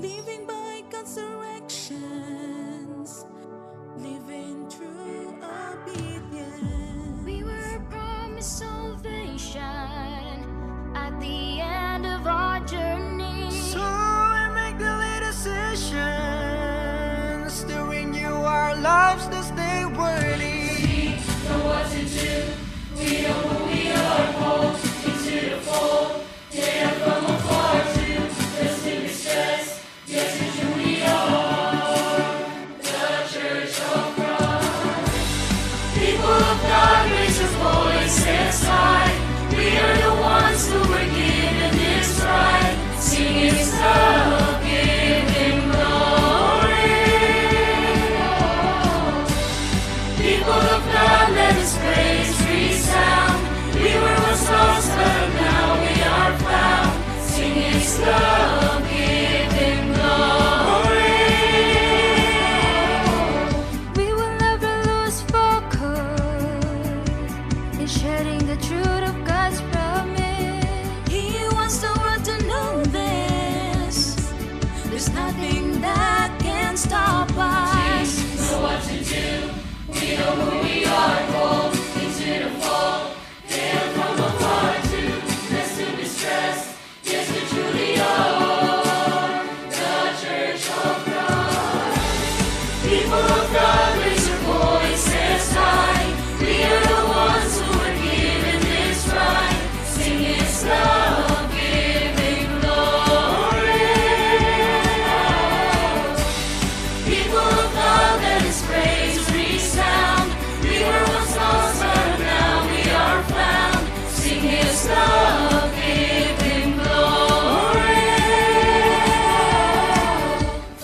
living by God's directions, living through obedience. We were promised salvation at the end of our journey. So we make daily decisions to renew our lives to stay worthy. We know what to do. We know who we are, called into the fold. Yeah, from afar to resting distress. Yes, it's who we are, the Church of Christ. People of God, raise your voices high. We are the ones who were given this right. Sing His love, give Him glory. People of God, let His praise resound. We were once lost, but now we are found. Sing His love, give Him glory. We will never lose focus in sharing the truth of God's promise. He wants the world to know this. There's nothing that can stop us. Know what to do. We know who we are, called into the fold. Hail from afar to rest to distress. Yes, we truly are the Church of God. People of God, raise your voices high. We are the ones who were given this right. Sing His love, give Him glory. People of God, let His praise resound. We were once lost, but now we are found. Sing His love, give Him glory.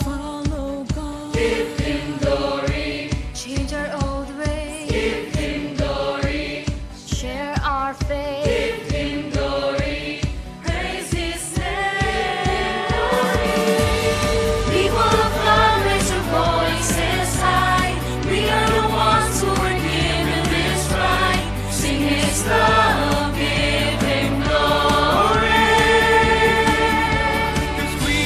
Follow God, Give Him glory. Change our old ways, Give Him glory. share our faith. Give Him glory. Praise His name. People of God, raise your voices high. We are the ones who were given this right. Sing His love, give Him glory. 'Cause we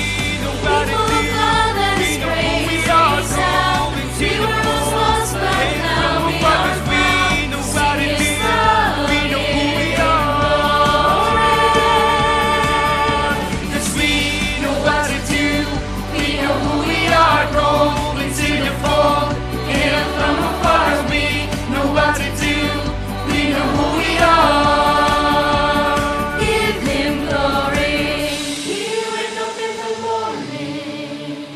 know what People it of God, let is. His We know who praise we are, resound. called into We the were once fold. lost, but Hail now from we afar, are 'cause we found. know Sing what it His is. love, We know who we give Him glory. are. 'Cause we know what to do. We know who we are, called into the fold. Hail from afar, we know what to do. We know who we are. Give Him glory. He wake up in the morning,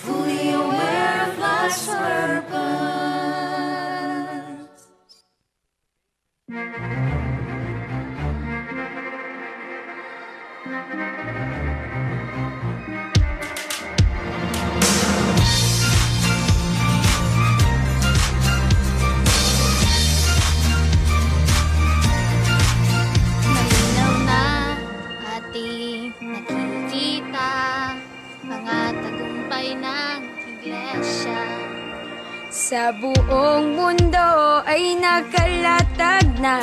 fully aware of life's purpose. Malinaw na ating nakikita mga tagumpay ng iglesia. Sa buong mundo ay nakalatag na,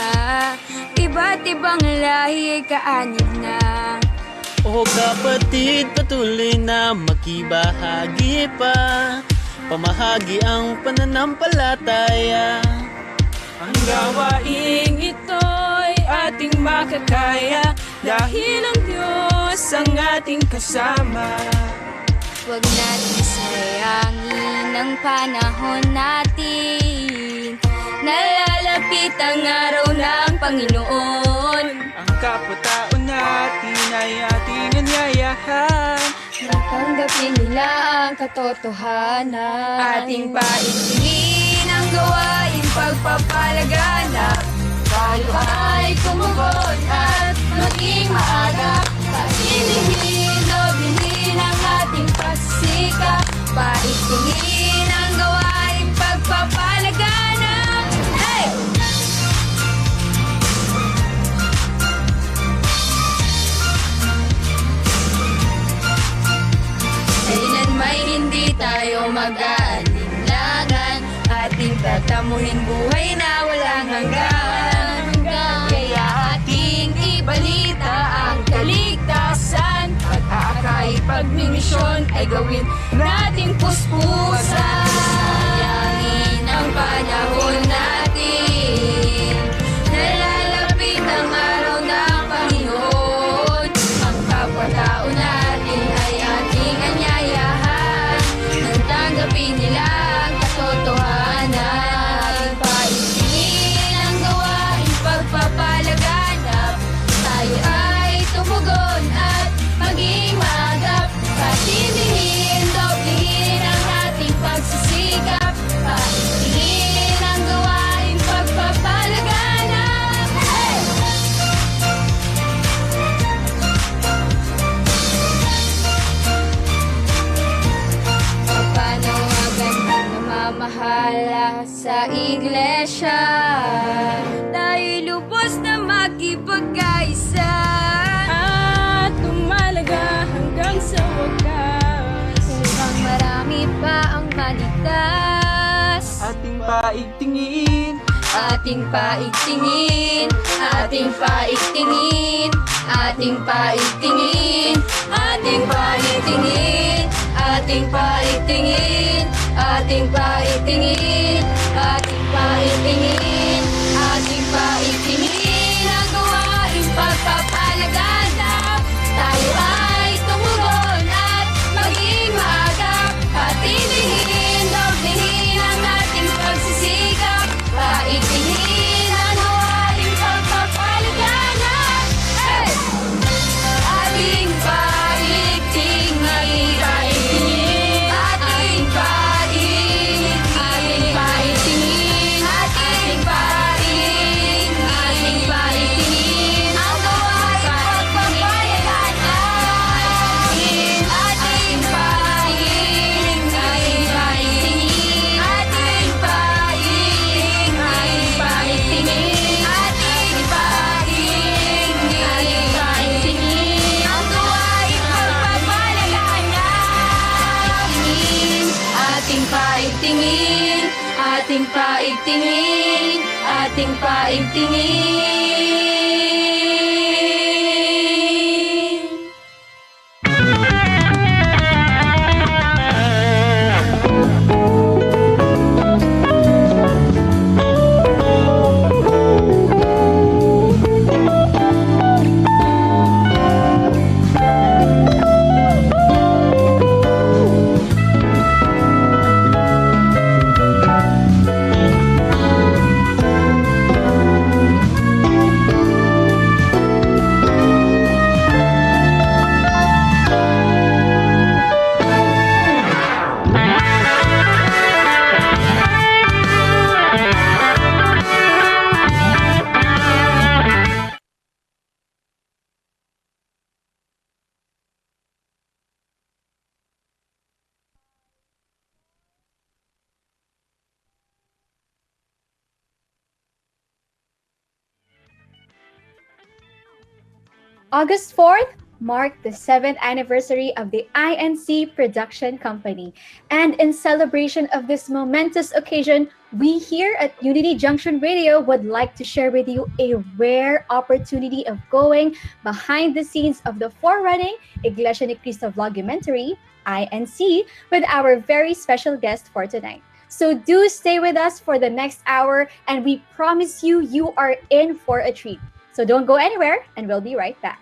iba't ibang lahi ay kaanib na. O kapatid, patuloy na makibahagi pa. Pamahagi ang pananampalataya. ang gawaing ito'y ating makakaya dahil ang Diyos ang ating kasama. Huwag natin sayangin ang panahon natin. Nalalapit ang araw ng Panginoon. Ang kapataon natin ay ating anyayahan. Tanggapin nila ang katotohanan. Ating paigtingin ang gawain pagpapalaganap. Tayo ay tumugon at maging maaga. Painihin o bilhin ang ating pagsisikap. Paigtingin ang gawain pagpapalaganap. Hey! Kailanmay hindi tayo mag-aalinlangan. Ating tatamuhin buhay na walang hanggan. Kaya ating ibalita ang kaligtasan. Pag-aakay, pagmimisyon ay gawin nating puspusan. Sayangin ang panahon natin, nalalapit ang araw ng Panginoon. Ang kapwa-tao natin ay ating anyayahan, nang tanggapin nilang katotohanan. Paigtingin ang gawain pagpapalaganap, tayo ay tumugon at maging maagap. Patindihin, doblehin ang ating pagsisikap. Paigtingin ang gawain pagpapalaganap. Hey! Panawagan ng namamahala sa iglesia, tayo lubos na makipagkaisa at tumalaga hanggang sa wakas. Upang marami pa ang maligtas, Ating paigtingin, ating paigtingin, ating paigtingin, ating paigtingin, ating paigtingin, ating paigtingin, ating paigtingin, ating paigtingin, ating paigtingin ang gawain pagpapalaganap. Tayo ay tumugon at maging maagap. Patindihin, doblehin ang ating pagsisikap. Paigtingin ang gawain pagpapalaganap. Hey! Ating paigtingin, ating paigtingin, ating paigtingin, ating paigtingin, ating paigtingin, ating paigtingin ang gawain pagpapalaganap. Ating paigtingin, ating paigtingin, ating paigtingin, ating paigtingin, ating paigtingin, ating paigtingin ang gawain pagpapalaganap. Ating paigtingin, ating paigtingin, ating paigtingin. August 4th marked the 7th anniversary of the INC Production Company. And in celebration of this momentous occasion, we here at Unity Junction Radio would like to share with you a rare opportunity of going behind the scenes of the forerunning Iglesia Ni Cristo vlogumentary, INC, with our very special guest for tonight. So do stay with us for the next hour, and we promise you, you are in for a treat. So don't go anywhere, and we'll be right back.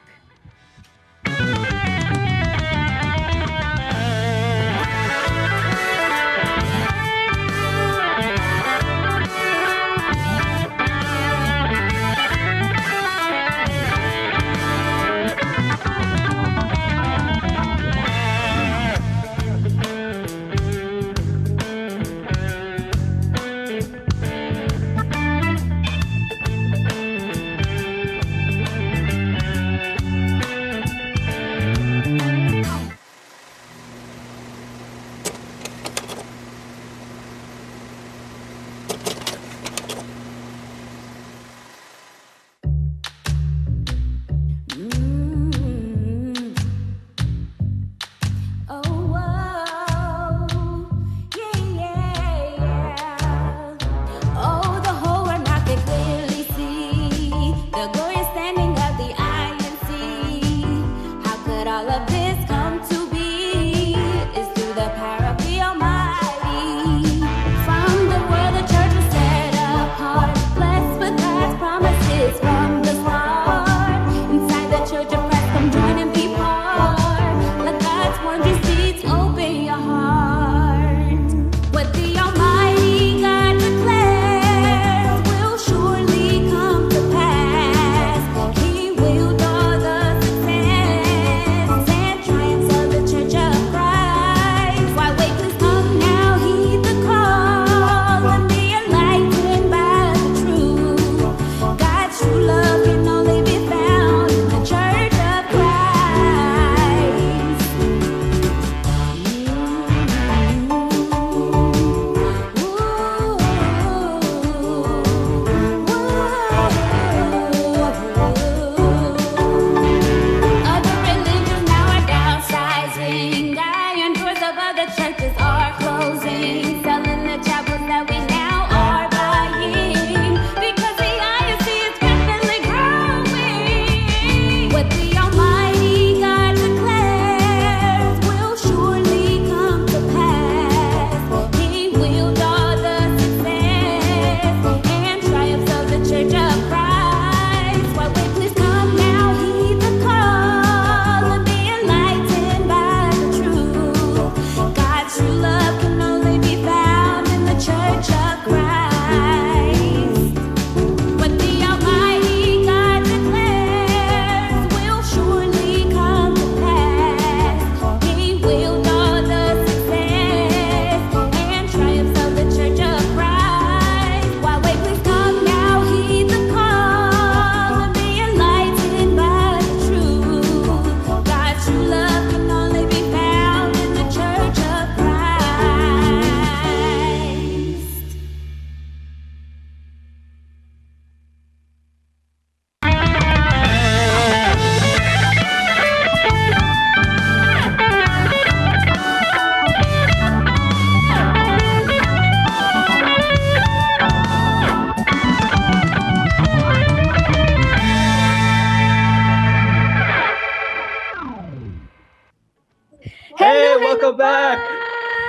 Welcome back.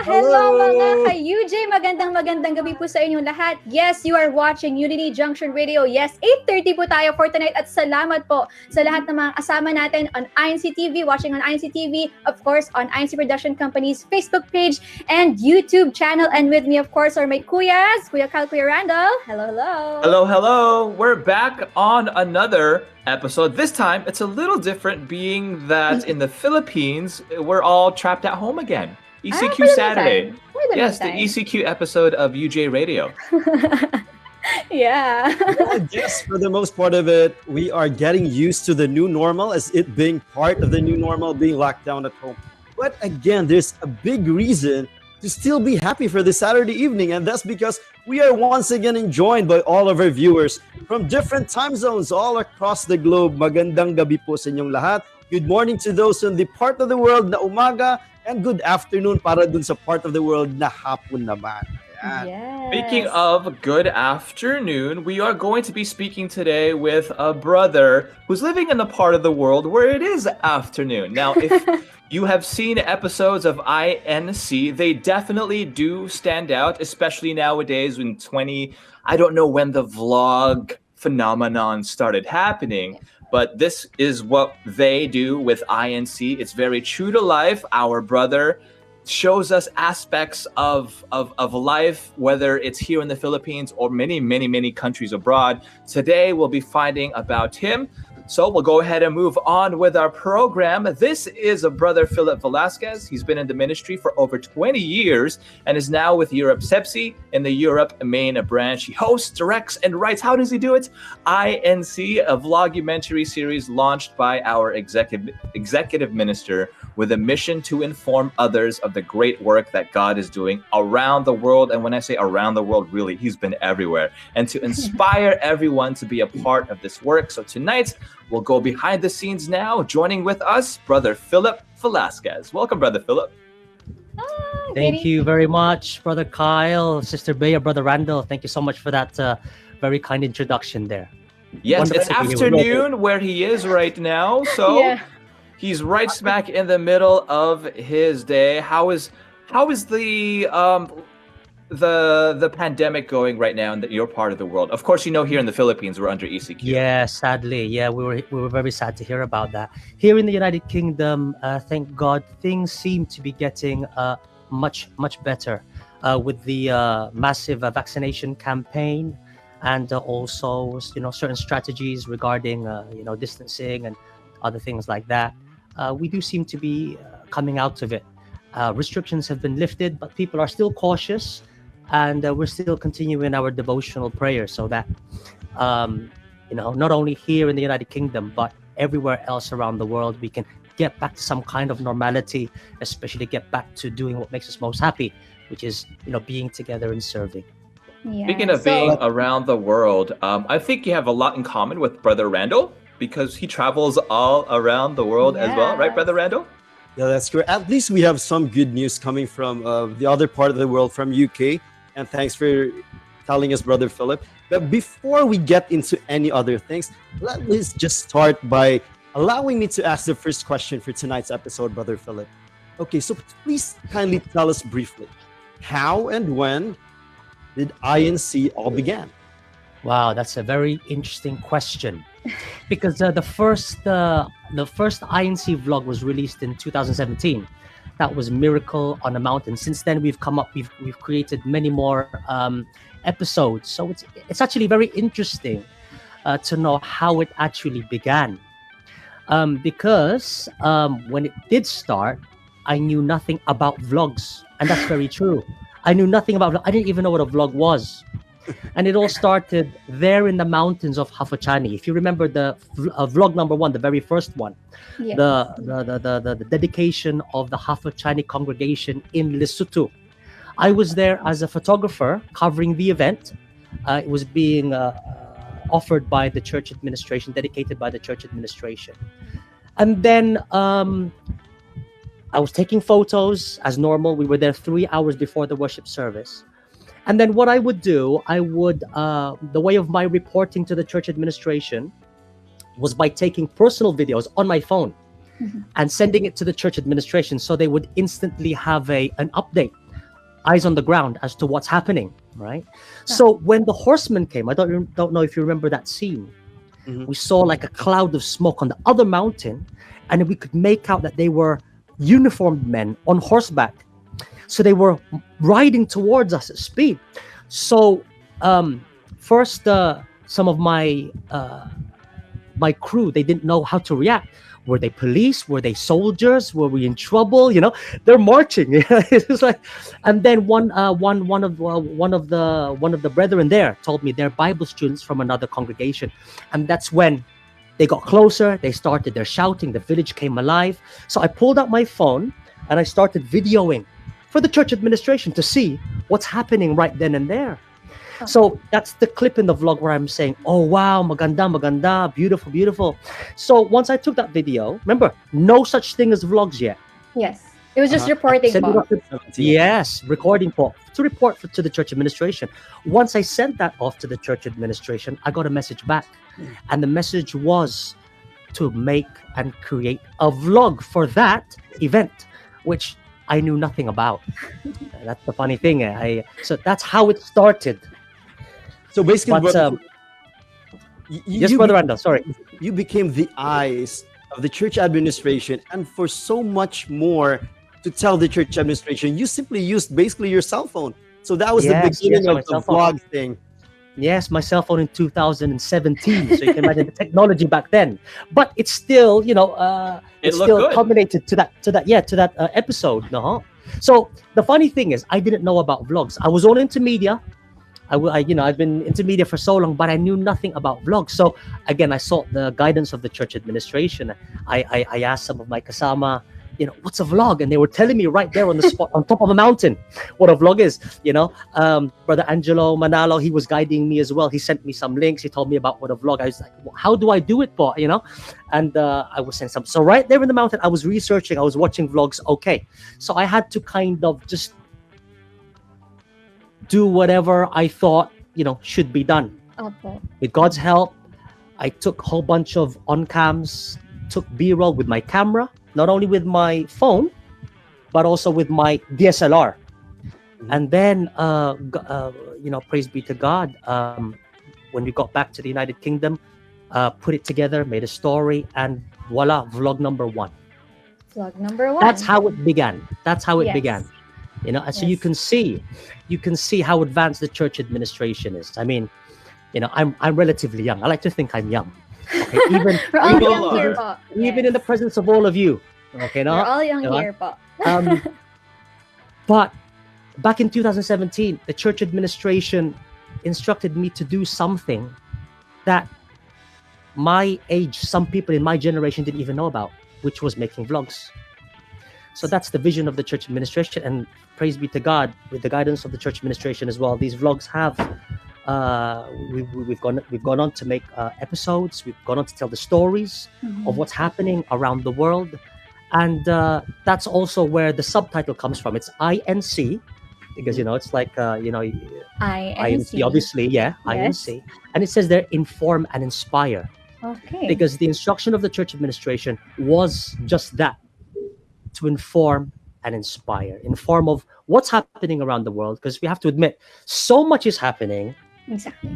Hello Hello. mga ka-UJ! Magandang gabi po sa inyong lahat. Yes, you are watching Unity Junction Radio. Yes, 8:30 po tayo for tonight at salamat po sa lahat ng mga kasama natin on INC TV, watching on INC TV, of course, on INC Production Company's Facebook page and YouTube channel. And with me, of course, are my kuyas, Kuya Cal, Kuya Randall. Hello, hello. Hello, hello. We're back on another episode. This time, it's a little different being that in the Philippines, we're all trapped at home again. ECQ Saturday. Yes, the ECQ episode of UJ Radio. Yeah. I guess for the most part of it, we are getting used to the new normal as it being part of the new normal, being locked down at home. But again, there's a big reason to still be happy for this Saturday evening, and that's because we are once again joined by all of our viewers from different time zones all across the globe. Magandang gabi po sa inyong lahat. Good morning to those in the part of the world na umaga, and good afternoon para dun sa part of the world na hapon naman. Ayan. Yes. Speaking of good afternoon, we are going to be speaking today with a brother who's living in the part of the world where it is afternoon. Now, if you have seen episodes of INC, they definitely do stand out, especially nowadays when I don't know when the vlog phenomenon started happening, but this is what they do with INC. It's very true to life. Our brother shows us aspects of life, whether it's here in the Philippines or many countries abroad. Today, we'll be finding about him. So we'll go ahead and move on with our program. This is a Brother Phillip Velasquez. He's been in the ministry for over 20 years and is now with Europe Sepsi in the Europe main branch. He hosts, directs, and writes. How does he do it? INC, a vlogumentary series launched by our executive minister with a mission to inform others of the great work that God is doing around the world. And when I say around the world, really, he's been everywhere. And to inspire everyone to be a part of this work. So tonight, we'll go behind the scenes now. Joining with us, Brother Phillip Velasquez. Welcome, Brother Phillip. Thank you very much, Brother Kyle, Sister Bea, Brother Randall. Thank you so much for that very kind introduction there. Yes, Wonderful it's to be with you. afternoon where he is right now. So Yeah. he's right smack in the middle of his day. How is the pandemic going right now in your part of the world? Of course, here in the Philippines, we're under ECQ. Yeah, sadly. Yeah, we were very sad to hear about that. Here in the United Kingdom, thank God, things seem to be getting much better with the massive vaccination campaign and also certain strategies regarding distancing and other things like that. We do seem to be coming out of it. Restrictions have been lifted, but people are still cautious. And we're still continuing our devotional prayers so that, not only here in the United Kingdom, but everywhere else around the world, we can get back to some kind of normality, especially get back to doing what makes us most happy, which is, being together and serving. Yeah. Speaking of being around the world, I think you have a lot in common with Brother Randall because he travels all around the world as well, right, Brother Randall? Yeah, that's correct. At least we have some good news coming from the other part of the world, from UK. And thanks for telling us, Brother Phillip. But before we get into any other things, let's just start by allowing me to ask the first question for tonight's episode, Brother Phillip. Okay, so please kindly tell us briefly, how and when did INC all began? Wow, that's a very interesting question. Because the first INC vlog was released in 2017. That was Miracle on a Mountain. Since then, we've created many more episodes. So it's actually very interesting to know how it actually began. Because when it did start, I knew nothing about vlogs, and that's very true. I knew nothing about. I didn't even know what a vlog was. And it all started there in the mountains of Hafachani. If you remember the vlog number 1, the very first one, Yes. the dedication of the Hafachani congregation in Lesotho. I was there as a photographer covering the event. It was being offered by the church administration, dedicated by the church administration. And then I was taking photos as normal. We were there 3 hours before the worship service. And then what I would do, the way of my reporting to the church administration was by taking personal videos on my phone. and sending it to the church administration so they would instantly have an update, eyes on the ground as to what's happening, right? So when the horsemen came, I don't know if you remember that scene. We saw like a cloud of smoke on the other mountain, and we could make out that they were uniformed men on horseback. So they were riding towards us at speed. So first, some of my crew, they didn't know how to react. Were they police? Were they soldiers? Were we in trouble? You know, they're marching. It's like, and then one of the brethren there told me they're Bible students from another congregation, and that's when they got closer. They started their shouting. The village came alive. So I pulled out my phone and I started videoing for the church administration to see what's happening right then and there. So that's the clip in the vlog where I'm saying, oh wow, maganda, maganda, beautiful, beautiful. So once I took that video, remember, no such thing as vlogs yet. Yes. It was just reporting po. Yes, recording po. To report to the church administration. Once I sent that off to the church administration, I got a message back. And the message was to make and create a vlog for that event, which I knew nothing about. That's the funny thing. So that's how it started. So basically, But, yes, Brother Randall, sorry. You became the eyes of the church administration, and for so much more to tell the church administration, you simply used basically your cell phone. So that was the beginning of the vlog thing. Yes, my cell phone in 2017. So you can imagine the technology back then. But it's still, it still good. culminated to that episode. No. So the funny thing is, I didn't know about vlogs. I was all into media. I've been into media for so long, but I knew nothing about vlogs. So again, I sought the guidance of the church administration. I asked some of my kasama, what's a vlog? And they were telling me right there on the spot, on top of a mountain, what a vlog is. Brother Angelo Manalo, he was guiding me as well. He sent me some links. He told me about what a vlog. I was like, how do I do it, po? And I was saying something. So right there in the mountain, I was researching. I was watching vlogs. Okay, so I had to kind of just do whatever I thought, should be done. Okay. With God's help, I took a whole bunch of on-cams, took B-roll with my camera, not only with my phone, but also with my DSLR. And then, praise be to God, when we got back to the United Kingdom, put it together, made a story, and voila, vlog number one. Vlog number one. That's how it began. That's how it began. And so Yes. you can see how advanced the church administration is. I mean, I'm relatively young. I like to think I'm young. Okay? We're all People young here are. po. Even in the presence of all of you. Okay, no? We're all young Diba? here po. But back in 2017, the church administration instructed me to do something that my age, some people in my generation didn't even know about, which was making vlogs. So that's the vision of the church administration, and praise be to God, with the guidance of the church administration as well. These vlogs have we've gone on to make episodes. We've gone on to tell the stories of what's happening around the world, and that's also where the subtitle comes from. It's INC, because it's like INC, obviously, INC, and it says there, inform and inspire. Okay. Because the instruction of the church administration was just that, to inform and inspire, inform of what's happening around the world, because we have to admit, so much is happening. Exactly.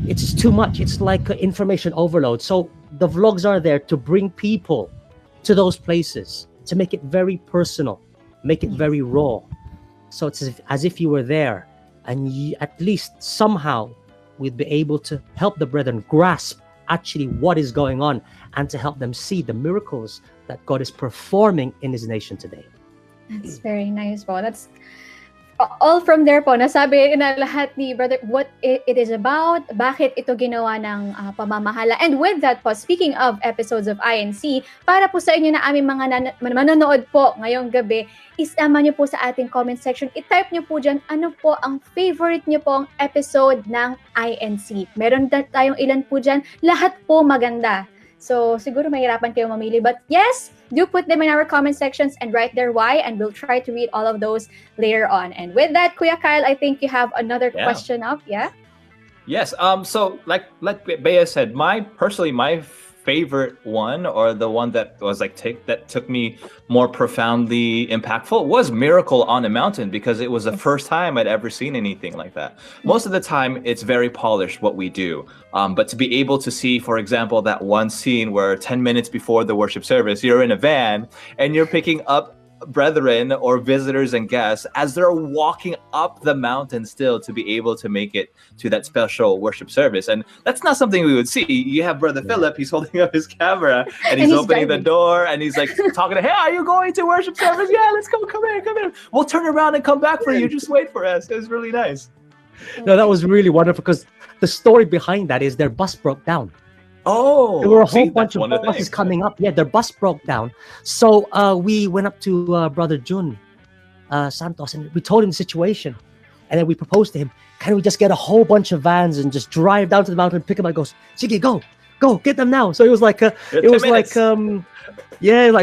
It's too much. It's like information overload. So the vlogs are there to bring people to those places, to make it very personal, make it very raw. So it's as if you were there, and at least somehow we'd be able to help the brethren grasp actually what is going on, and to help them see the miracles that God is performing in His nation today. That's very nice po. That's all from there po. Nasabi na lahat ni Brother what it is about, bakit ito ginawa ng pamamahala. And with that po, speaking of episodes of INC, para po sa inyo na aming mga manonood po ngayong gabi, isama nyo po sa ating comment section. I-type nyo po dyan, ano po ang favorite nyo pong episode ng INC. Meron tayong ilan po dyan. Lahat po maganda. So, siguro mahirapan kayo mamili. But yes, do put them in our comment sections and write their why, and we'll try to read all of those later on. And with that, Kuya Kyle, I think you have another question up, yeah? Yes. So like Bea said, my favorite one, or the one that was like that took me more profoundly impactful, was Miracle on a Mountain, because it was the first time I'd ever seen anything like that. Most of the time, it's very polished what we do, but to be able to see, for example, that one scene where 10 minutes before the worship service, you're in a van and you're picking up brethren or visitors and guests as they're walking up the mountain still to be able to make it to that special worship service. And that's not something we would see. You have Brother Phillip, he's holding up his camera and he's opening the door and he's like talking to, hey, are you going to worship service? Yeah, let's go, come in. We'll turn around and come back for you. Just wait for us. It was really nice. No, that was really wonderful, because the story behind that is their bus broke down. Oh, there were a whole bunch of buses coming up. Yeah, their bus broke down. So we went up to Brother Jun Santos and we told him the situation. And then we proposed to him, can we just get a whole bunch of vans and just drive down to the mountain and pick them up? He goes, Sige, go, get them now. So it was like, like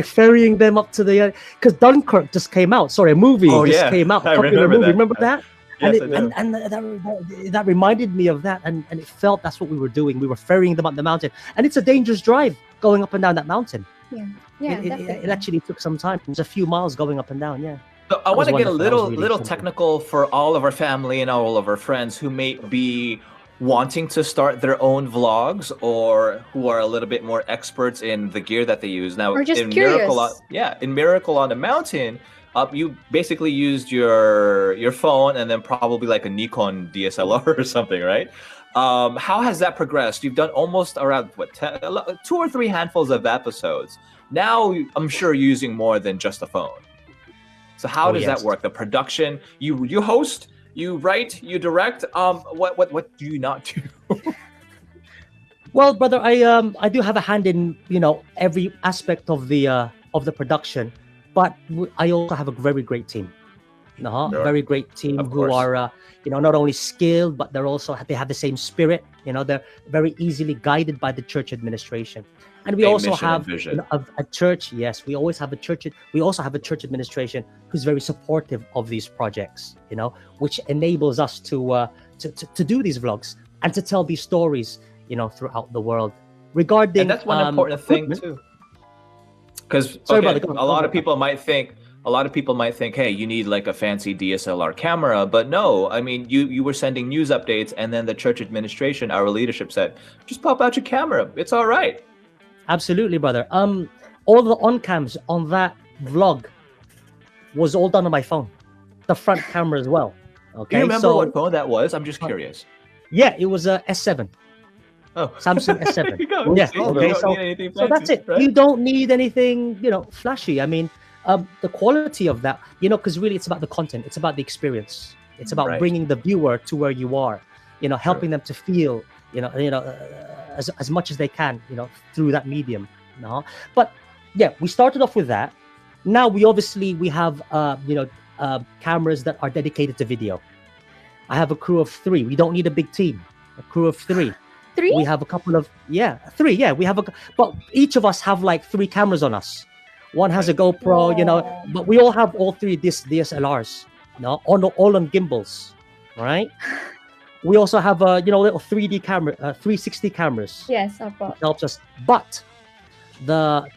ferrying them up to the, because Dunkirk just came out. Sorry, a movie came out. I remember that. And, Yes, that reminded me of that, and it felt that's what we were doing. We were ferrying them up the mountain, and it's a dangerous drive going up and down that mountain. It actually took some time. There's a few miles going up and down. Yeah. So I want to get a little technical for all of our family and all of our friends who may be wanting to start their own vlogs, or who are a little bit more experts in the gear that they use. Now, or just in curious. in Miracle on the Mountain, you basically used your phone and then probably like a Nikon DSLR or something, right? How has that progressed? You've done almost around 2 or 3 handfuls of episodes. Now I'm sure using more than just a phone. So how does that work? The production, you host, you write, you direct. What do you not do? Well, brother, I do have a hand in every aspect of the production. But I also have a very great team, very great team who are, not only skilled, but they have the same spirit. They're very easily guided by the church administration. And we also have a church. Yes, we always have a church. We also have a church administration who's very supportive of these projects, which enables us to do these vlogs and to tell these stories, throughout the world. Regarding, and that's one important thing too. Because a lot of people might think, hey, you need like a fancy DSLR camera, but no. I mean, you were sending news updates, and then the church administration, our leadership said, just pop out your camera. It's all right. Absolutely, brother. All the on cams on that vlog was all done on my phone, the front camera as well. Okay. Do you remember what phone that was? I'm just curious. Yeah, it was a S7. Oh, Samsung S7. Yes. Okay. So that's it. Right? You don't need anything, flashy. I mean, the quality of that, because really it's about the content. It's about the experience. It's about bringing the viewer to where you are. Helping them to feel, as much as they can, through that medium. But yeah, we started off with that. Now we have, cameras that are dedicated to video. I have a crew of 3. We don't need a big team. A crew of 3. 3? We have a couple of 3. Yeah, we have but each of us have like 3 cameras on us. One has a GoPro, but we all have all 3 DSLRs, all on gimbals, right? We also have little 3D camera, 360 cameras. Yes, of course. Helps us. But the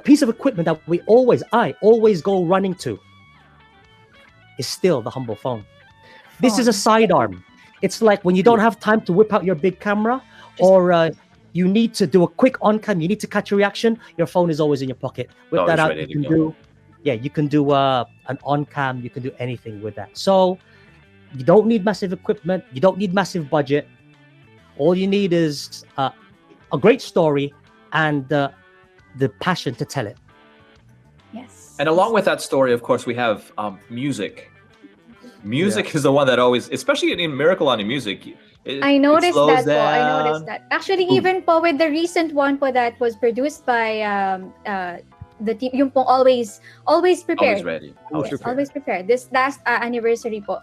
piece of equipment that I always go running to is still the humble phone. This is a sidearm. It's like when you don't have time to whip out your big camera, or you need to do a quick on cam, you need to catch a reaction, your phone is always in your pocket. Whip that out. You can do an on cam, you can do anything with that. So you don't need massive equipment, you don't need massive budget. All you need is a great story and the passion to tell it. Yes. And along with that story, of course, we have music. Music is the one that always, especially in Miracle on the Music. I noticed that. Actually, even po with the recent one po that was produced by the team, yung pong always prepared. Always ready. Always prepared. This last anniversary po,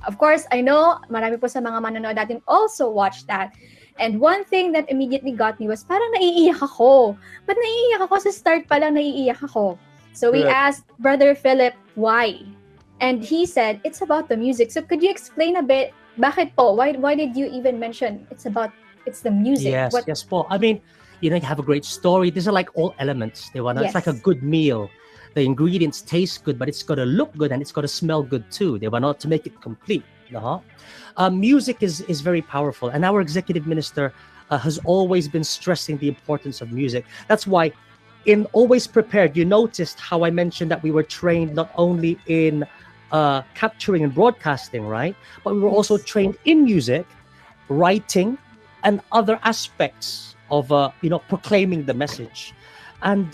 of course, I know marami po sa mga manonood natin also watched that. And one thing that immediately got me was parang naiiyak ako. But naiiyak ako sa start pa lang, naiiyak ako. So we asked Brother Phillip why. And he said, it's about the music. So could you explain a bit, bakit po? Why did you even mention it's about It's the music. Yes, What? yes, Paul. I mean, you have a great story. These are like all elements. It's like a Yes. good meal. The ingredients taste good, but it's got to look good and it's got to smell good too. They were not to make it complete. Uh-huh. Music is very powerful, and our executive minister has always been stressing the importance of music. That's why, in Always Prepared, you noticed how I mentioned that we were trained not only in capturing and broadcasting, right? But we were also trained in music, writing, and other aspects of proclaiming the message. And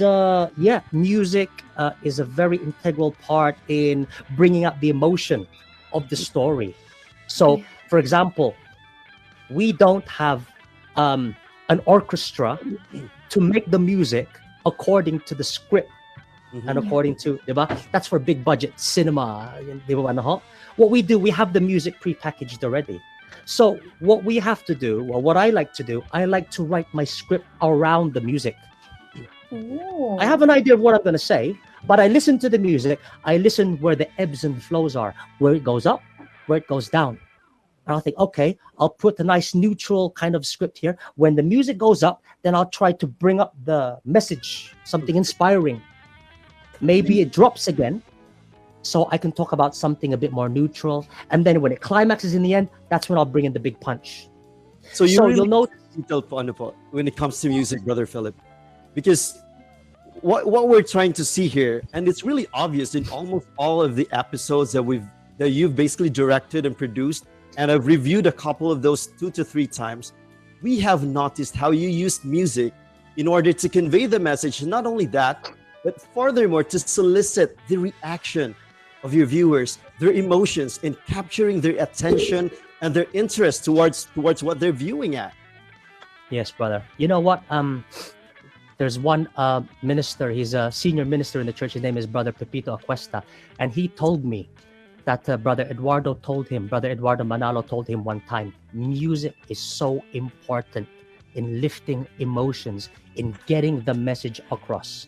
music is a very integral part in bringing up the emotion of the story. So, for example, we don't have an orchestra to make the music according to the script and according to, diba? That's for big budget cinema. Diba, ano ho? What we do, we have the music pre-packaged already. So what we have to do, or what I like to do, I like to write my script around the music. Ooh. I have an idea of what I'm going to say, but I listen to the music. I listen where the ebbs and flows are, where it goes up, where it goes down. And I'll think, okay, I'll put a nice neutral kind of script here. When the music goes up, then I'll try to bring up the message, something inspiring. Maybe it drops again, so I can talk about something a bit more neutral. And then when it climaxes in the end, that's when I'll bring in the big punch. So you'll really notice detailed when it comes to music, Brother Phillip, because what we're trying to see here, and it's really obvious in almost all of the episodes that you've basically directed and produced, and I've reviewed a couple of those 2 to 3 times. We have noticed how you used music in order to convey the message. Not only that, but furthermore, to solicit the reaction of your viewers, their emotions, in capturing their attention and their interest towards what they're viewing at. Yes, brother. You know what? There's one minister. He's a senior minister in the church. His name is Brother Pepito Acuesta, and he told me that Brother Eduardo Manalo told him one time, music is so important in lifting emotions, in getting the message across.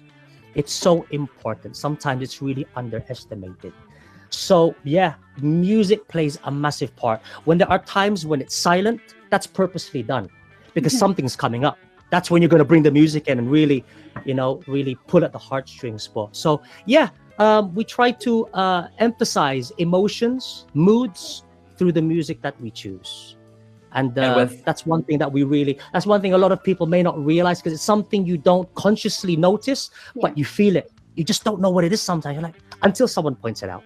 It's so important. Sometimes it's really underestimated. So yeah, music plays a massive part. When there are times when it's silent, that's purposely done because something's coming up. That's when you're going to bring the music in and really, really pull at the heartstrings. So yeah, we try to emphasize emotions, moods through the music that we choose. And that's one thing that's one thing a lot of people may not realize, because it's something you don't consciously notice, but you feel it. You just don't know what it is sometimes. You're like, until someone points it out.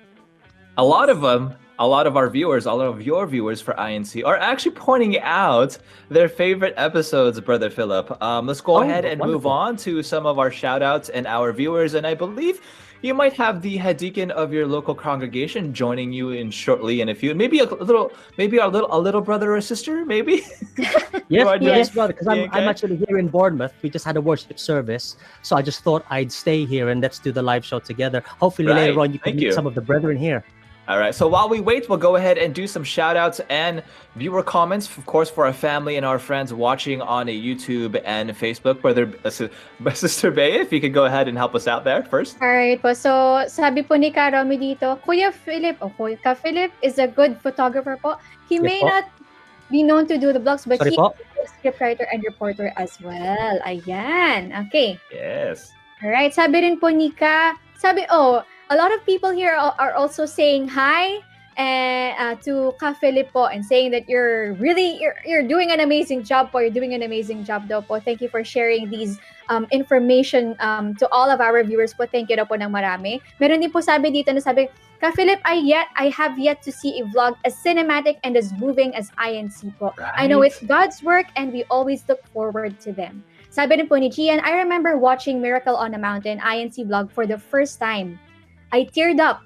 A lot of our viewers, a lot of your viewers for INC are actually pointing out their favorite episodes, Brother Phillip. Let's go ahead and move on to some of our shout outs and our viewers. And I believe you might have the head deacon of your local congregation joining you in shortly in a few, maybe a little brother or sister, maybe. Yes, brother. Because I'm actually here in Bournemouth. We just had a worship service, so I just thought I'd stay here and let's do the live show together. Hopefully later on you can meet some of the brethren here. All right, so while we wait, we'll go ahead and do some shout outs and viewer comments, of course, for our family and our friends watching on YouTube and Facebook. Brother, Sister Bea, if you could go ahead and help us out there first. All right po. So, sabi po ni Karomi dito, Kuya Philip is a good photographer po. He may not be known to do the vlogs, but he is a scriptwriter and reporter as well. Ayan. Okay. Yes. All right. Sabi rin po ni Ka, a lot of people here are also saying hi to Ka Philip po, and saying that you're doing an amazing job po. You're doing an amazing job daw po. Thank you for sharing these information to all of our viewers po. Thank you daw po ng marami. Meron din po sabi dito na sabi, Ka Philip, I have yet to see a vlog as cinematic and as moving as INC po. Right. I know it's God's work and we always look forward to them. Sabi rin po ni Gian, I remember watching Miracle on a Mountain INC vlog for the first time. I teared up.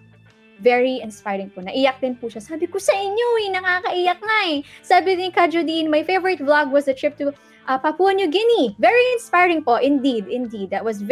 Very inspiring po. Naiyak din po siya. Sabi ko sa inyo nakakaiyak nga eh. Sabi ni Kajudine, my favorite vlog was a trip to Papua New Guinea. Very inspiring po. Indeed. That was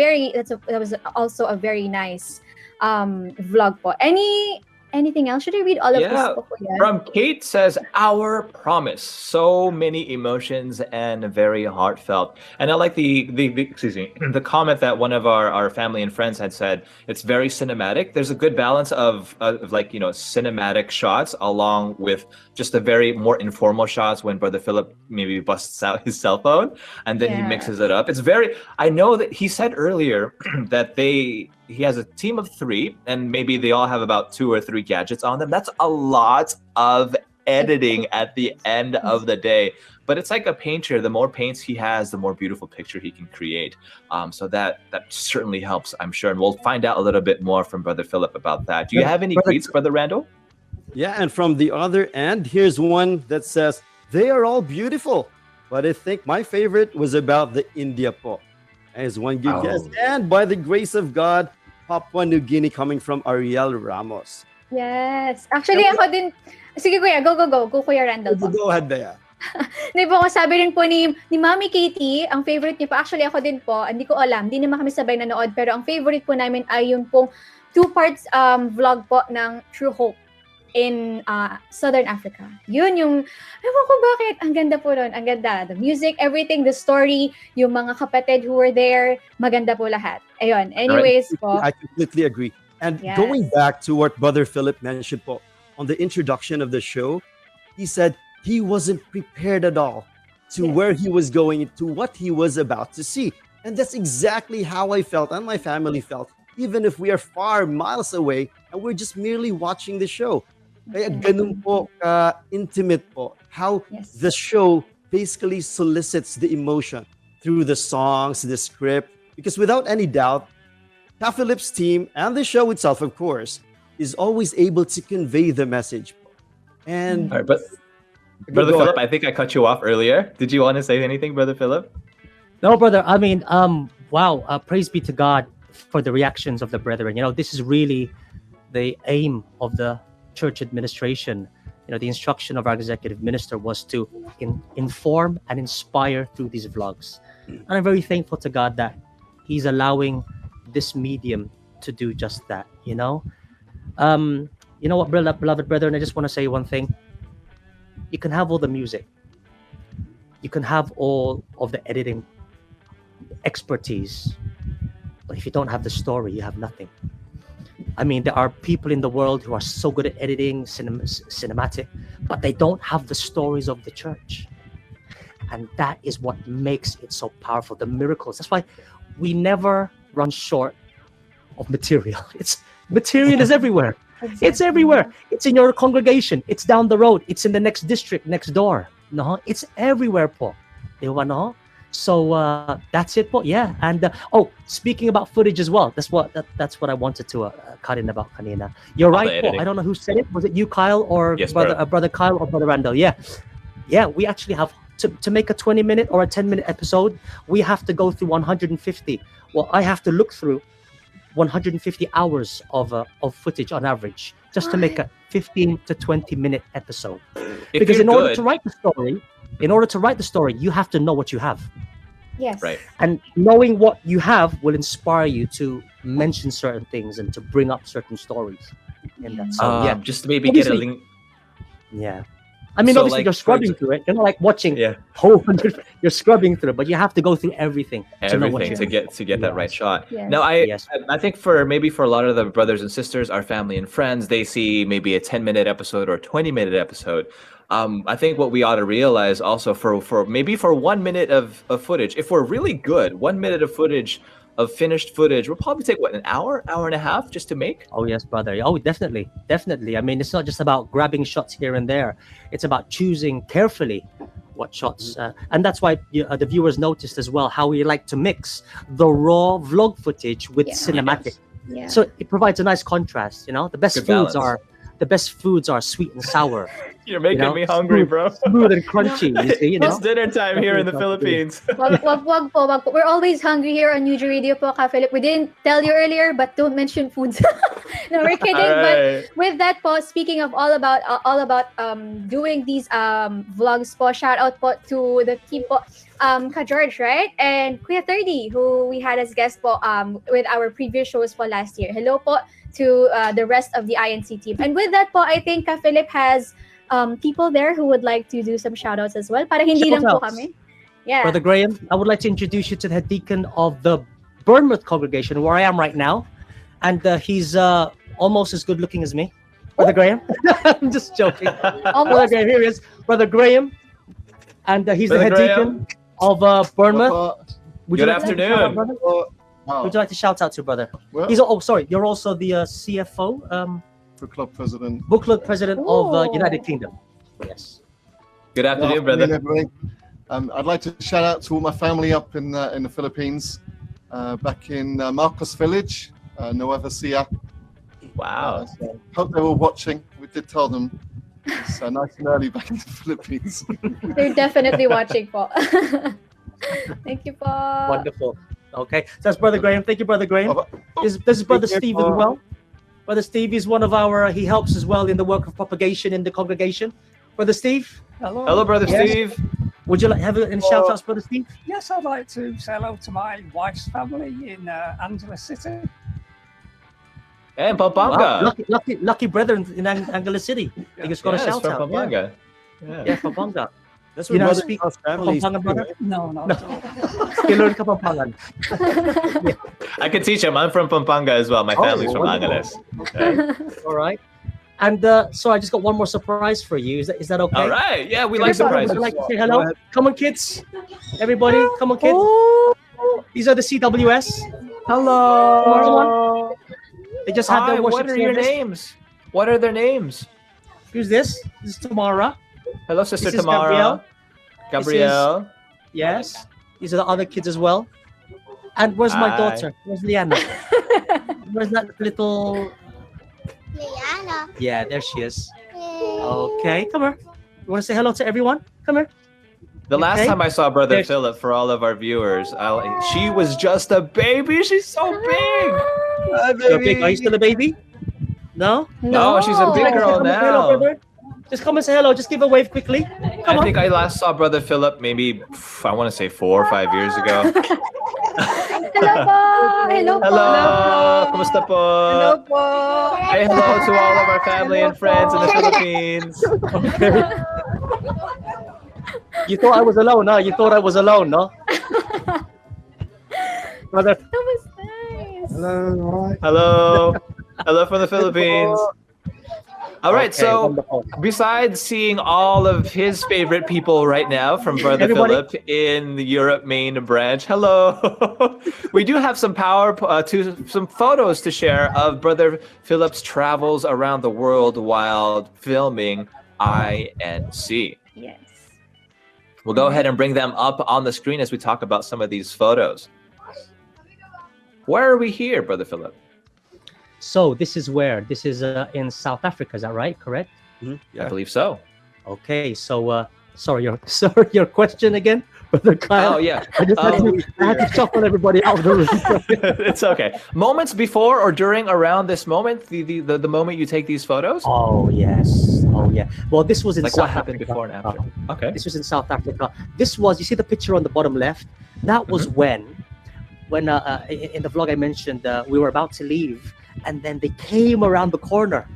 also a very nice vlog po. Any Anything else? Should I read all of this Yeah, po, Kuya? from Kate says, "Our promise." So many emotions and very heartfelt. And I like the excuse me the comment that one of our family and friends had said. It's very cinematic. There's a good balance of like cinematic shots along with just the very more informal shots when Brother Philip maybe busts out his cell phone and then he mixes it up. It's very. I know that he said earlier that he has a team of 3 and maybe they all have about 2 or 3 gadgets on them. That's a lot of editing at the end of the day. But it's like a painter. The more paints he has, the more beautiful picture he can create. So that certainly helps, I'm sure. And we'll find out a little bit more from Brother Philip about that. Do you have any greets, Brother Randall? Yeah, and from the other end, here's one that says, "They are all beautiful." But I think my favorite was about the India po. As one good guess. And by the grace of God, Papua New Guinea coming from Ariel Ramos. Yes. Actually, ako din. Sige, Kuya. Go. Go, Kuya Randall po. Go ahead, Bea. Di po, sabi rin po ni Mami Katie, ang favorite niyo po. Actually, ako din po. Hindi ko alam. Hindi naman kami sabay nanood. Pero ang favorite po namin ay yung pong 2 parts vlog po ng True Hope in Southern Africa. Yun yung, ewan ko bakit, ang ganda po nun, ang ganda. The music, everything, the story, yung mga kapatid who were there, maganda po lahat. Ayun, anyways po. I completely agree. And going back to what Brother Philip mentioned po, on the introduction of the show, he said he wasn't prepared at all to where he was going, to what he was about to see. And that's exactly how I felt and my family felt, even if we are far miles away and we're just merely watching the show. Kaya ganun po intimate po how the show basically solicits the emotion through the songs, the script, because without any doubt, Ta Philip's team and the show itself, of course, is always able to convey the message. And all right, but Brother Philip, I think I cut you off earlier. Did you want to say anything, Brother Philip? No, brother. I mean, wow. Praise be to God for the reactions of the brethren. This is really the aim of the church administration. The instruction of our executive minister was to inform and inspire through these vlogs. And I'm very thankful to God that He's allowing this medium to do just that. You know what, beloved brethren, I just want to say one thing. You can have all the music. You can have all of the editing expertise. But if you don't have the story, you have nothing. I mean, there are people in the world who are so good at editing, cinematic, but they don't have the stories of the church. And that is what makes it so powerful, the miracles. That's why we never run short of material. Material is everywhere. Exactly. It's everywhere. It's in your congregation. It's down the road. It's in the next district, next door. No, it's everywhere po. Di ba, no? So that's it po. Yeah. And speaking about footage as well, that's what I wanted to cut in about kanina. You're right po. I don't know who said it. Was it you, Kyle, or brother Kyle, or Brother Randall? Yeah. We actually have to make a 20-minute or a 10-minute episode. We have to go through 150. Well, I have to look through 150 hours of footage on average just to make a 15 to 20-minute episode. Because in order to write the story, you have to know what you have. Yes. Right. And knowing what you have will inspire you to mention certain things and to bring up certain stories. And that's just to maybe get a link. Yeah. I mean, obviously, you're scrubbing through it. You're not like watching whole 100. You're scrubbing through it, but you have to go through everything to know what you get that right shot. Yes. Now, I think for a lot of the brothers and sisters, our family and friends, they see maybe a 10-minute episode or a 20-minute episode. I think what we ought to realize also for 1 minute of footage, if we're really good, 1 minute of footage, of finished footage, will probably take an hour and a half just to make. Oh yes, brother. Oh, definitely. I mean, it's not just about grabbing shots here and there. It's about choosing carefully what shots, and that's why the viewers noticed as well how we like to mix the raw vlog footage with cinematic. Yeah. So it provides a nice contrast. The best foods are sweet and sour. You're making me hungry, bro. Smooth and crunchy. You see, It's dinner time here in the Philippines. Wag po. We're always hungry here on UG Radio po, Ka Philip. We didn't tell you earlier, but don't mention foods. No, we're kidding. Right. But with that po, speaking of all about doing these vlogs po, shout out po to the team po. Ka George, right? And Kuya 30, who we had as guest po with our previous shows po last year. Hello po to the rest of the INC team. And with that po, I think Ka Philip has people there who would like to do some shoutouts as well. Para hindi lang po Shoutouts. kami. Yeah. Brother Graham, I would like to introduce you to the head deacon of the Bournemouth congregation, where I am right now. And he's almost as good looking as me. Brother Graham. I'm just joking. Brother Graham, here he is. Brother Graham. And he's Brother the head Graham. deacon of Bournemouth. Would Good like to shout out, afternoon. brother? Would you like to shout out to brother? Well, He's sorry, you're also the CFO, for club president. book club president of Ooh. United Kingdom. Yes. Good afternoon, Good afternoon, brother. everybody. I'd like to shout out to all my family up in the Philippines, back in Marcos Village, Nueva Ecija. Wow. So hope they're all watching. We did tell them it's nice and early back in the Philippines. They're definitely watching po. Thank you po. Wonderful. Okay. So that's Brother Graham. Thank you, Brother Graham. This is Brother Steve as well. Brother Steve is one of our, he helps as well in the work of propagation in the congregation. Brother Steve, Hello, Brother Yes. Steve. would you like have any shout outs, Brother Steve? Yes, I'd like to say hello to my wife's family in Angeles City. And Wow, Pampanga. lucky brethren in Angeles City. You just got a Yes, shout from out. Pampanga. Yeah, Pampanga. That's You what know, Brother speak Charles' family is Pampangan, brother? doing. No, no. Still learn Kapampangan. I can teach him. I'm from Pampanga as well. My family's from wonderful. Angeles. Okay. All right. And so I just got one more surprise for you. Is that okay? All right. Yeah, we like Everybody surprises. would like to say hello. Come on, kids. Everybody, come on, kids. These are the CWS. Hello. They just had Hi, their worship what are your service. names? What are their names? Who's this? This is Tamara. Hello, Sister This is Tamara. Gabrielle. Gabrielle. Yes. These are the other kids as well. And where's my Hi. daughter? Where's Liana? Where's that little... Liana. Yeah, there she is. Okay, come here. You want to say hello to everyone? Come here. The last Okay. time I saw Brother There's- Philip, for all of our viewers, she was just a baby. She's so big. You're big. Are you still a baby? No? No, she's a big girl Come and say hello, now. brother. Just come and say hello. Just give a wave quickly. I Come on. think I last saw Brother Philip maybe, I want to say 4 or 5 years ago. Hello po. Hello po. Hello. Kumusta po? Hello po. Say hello to all of our family and friends in the Philippines. You thought I was alone, huh? You thought I was alone, no? Brother, That was nice. Hello. Hello from the Philippines. All right, Okay, so wonderful. besides seeing all of his favorite people right now from Brother Everybody- Philip in the Europe main branch, hello. We do have some some photos to share of Brother Philip's travels around the world while filming INC. Yes. We'll go ahead and bring them up on the screen as we talk about some of these photos. Where are we here, Brother Philip? so this is where? This is in South Africa, is that right? Correct? I believe so. Okay, so sorry, your question again, Brother Kyle. Oh, yeah. I had to shuffle everybody out of the room. It's okay. Moments before or during around this moment, the moment you take these photos? Oh yes. Oh yeah. Well, this was in Like South what happened Africa. before and after? Okay. This was in South Africa. This was, you see the picture on the bottom left? That was when in the vlog I mentioned, we were about to leave, and then they came around the corner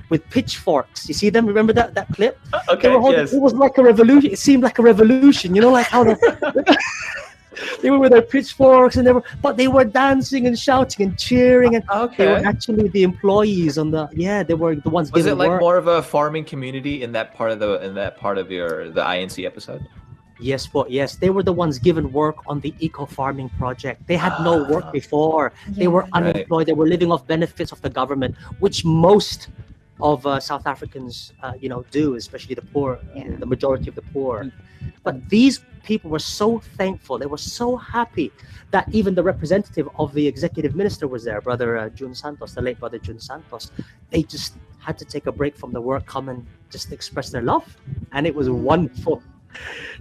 with pitchforks. You see them? Remember that clip? They Okay, were holding- yes. It was like a revolution. It seemed like a revolution. You know, like how they were with their pitchforks, and they were dancing and shouting and cheering, and they were Okay. actually the employees on the. Yeah, they were the ones Was giving it like work. more of a farming community in that part of the INC episode? Yes, but yes, they were the ones given work on the eco farming project. They had no work before. They were unemployed. They were living off benefits of the government, which most of South Africans, do, especially the poor, the majority of the poor. But these people were so thankful. They were so happy that even the representative of the executive minister was there, Brother Jun Santos, the late Brother Jun Santos. They just had to take a break from the work, come and just express their love, and it was wonderful.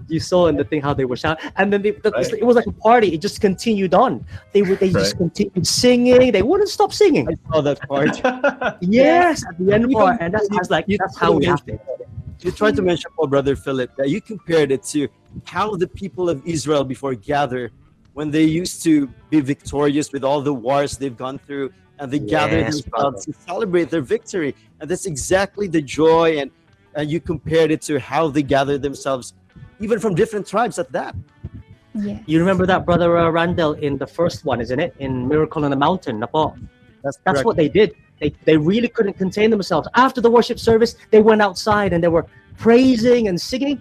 You saw in the thing how they were shouting, and then it was like a party. It just continued on. They just continued singing. They wouldn't stop singing. I saw that part. Yes, at the end part, and that's how we have it. You tried to mention, Brother Philip, that you compared it to how the people of Israel before gather, when they used to be victorious with all the wars they've gone through, and they gather Yes, themselves to celebrate their victory. And that's exactly the joy. And you compared it to how they gather themselves, even from different tribes at that. Yes. You remember that, Brother Randall, in the first one, isn't it? In Miracle on the Mountain, na po. That's correct. what they did. They really couldn't contain themselves. After the worship service, they went outside and they were praising and singing,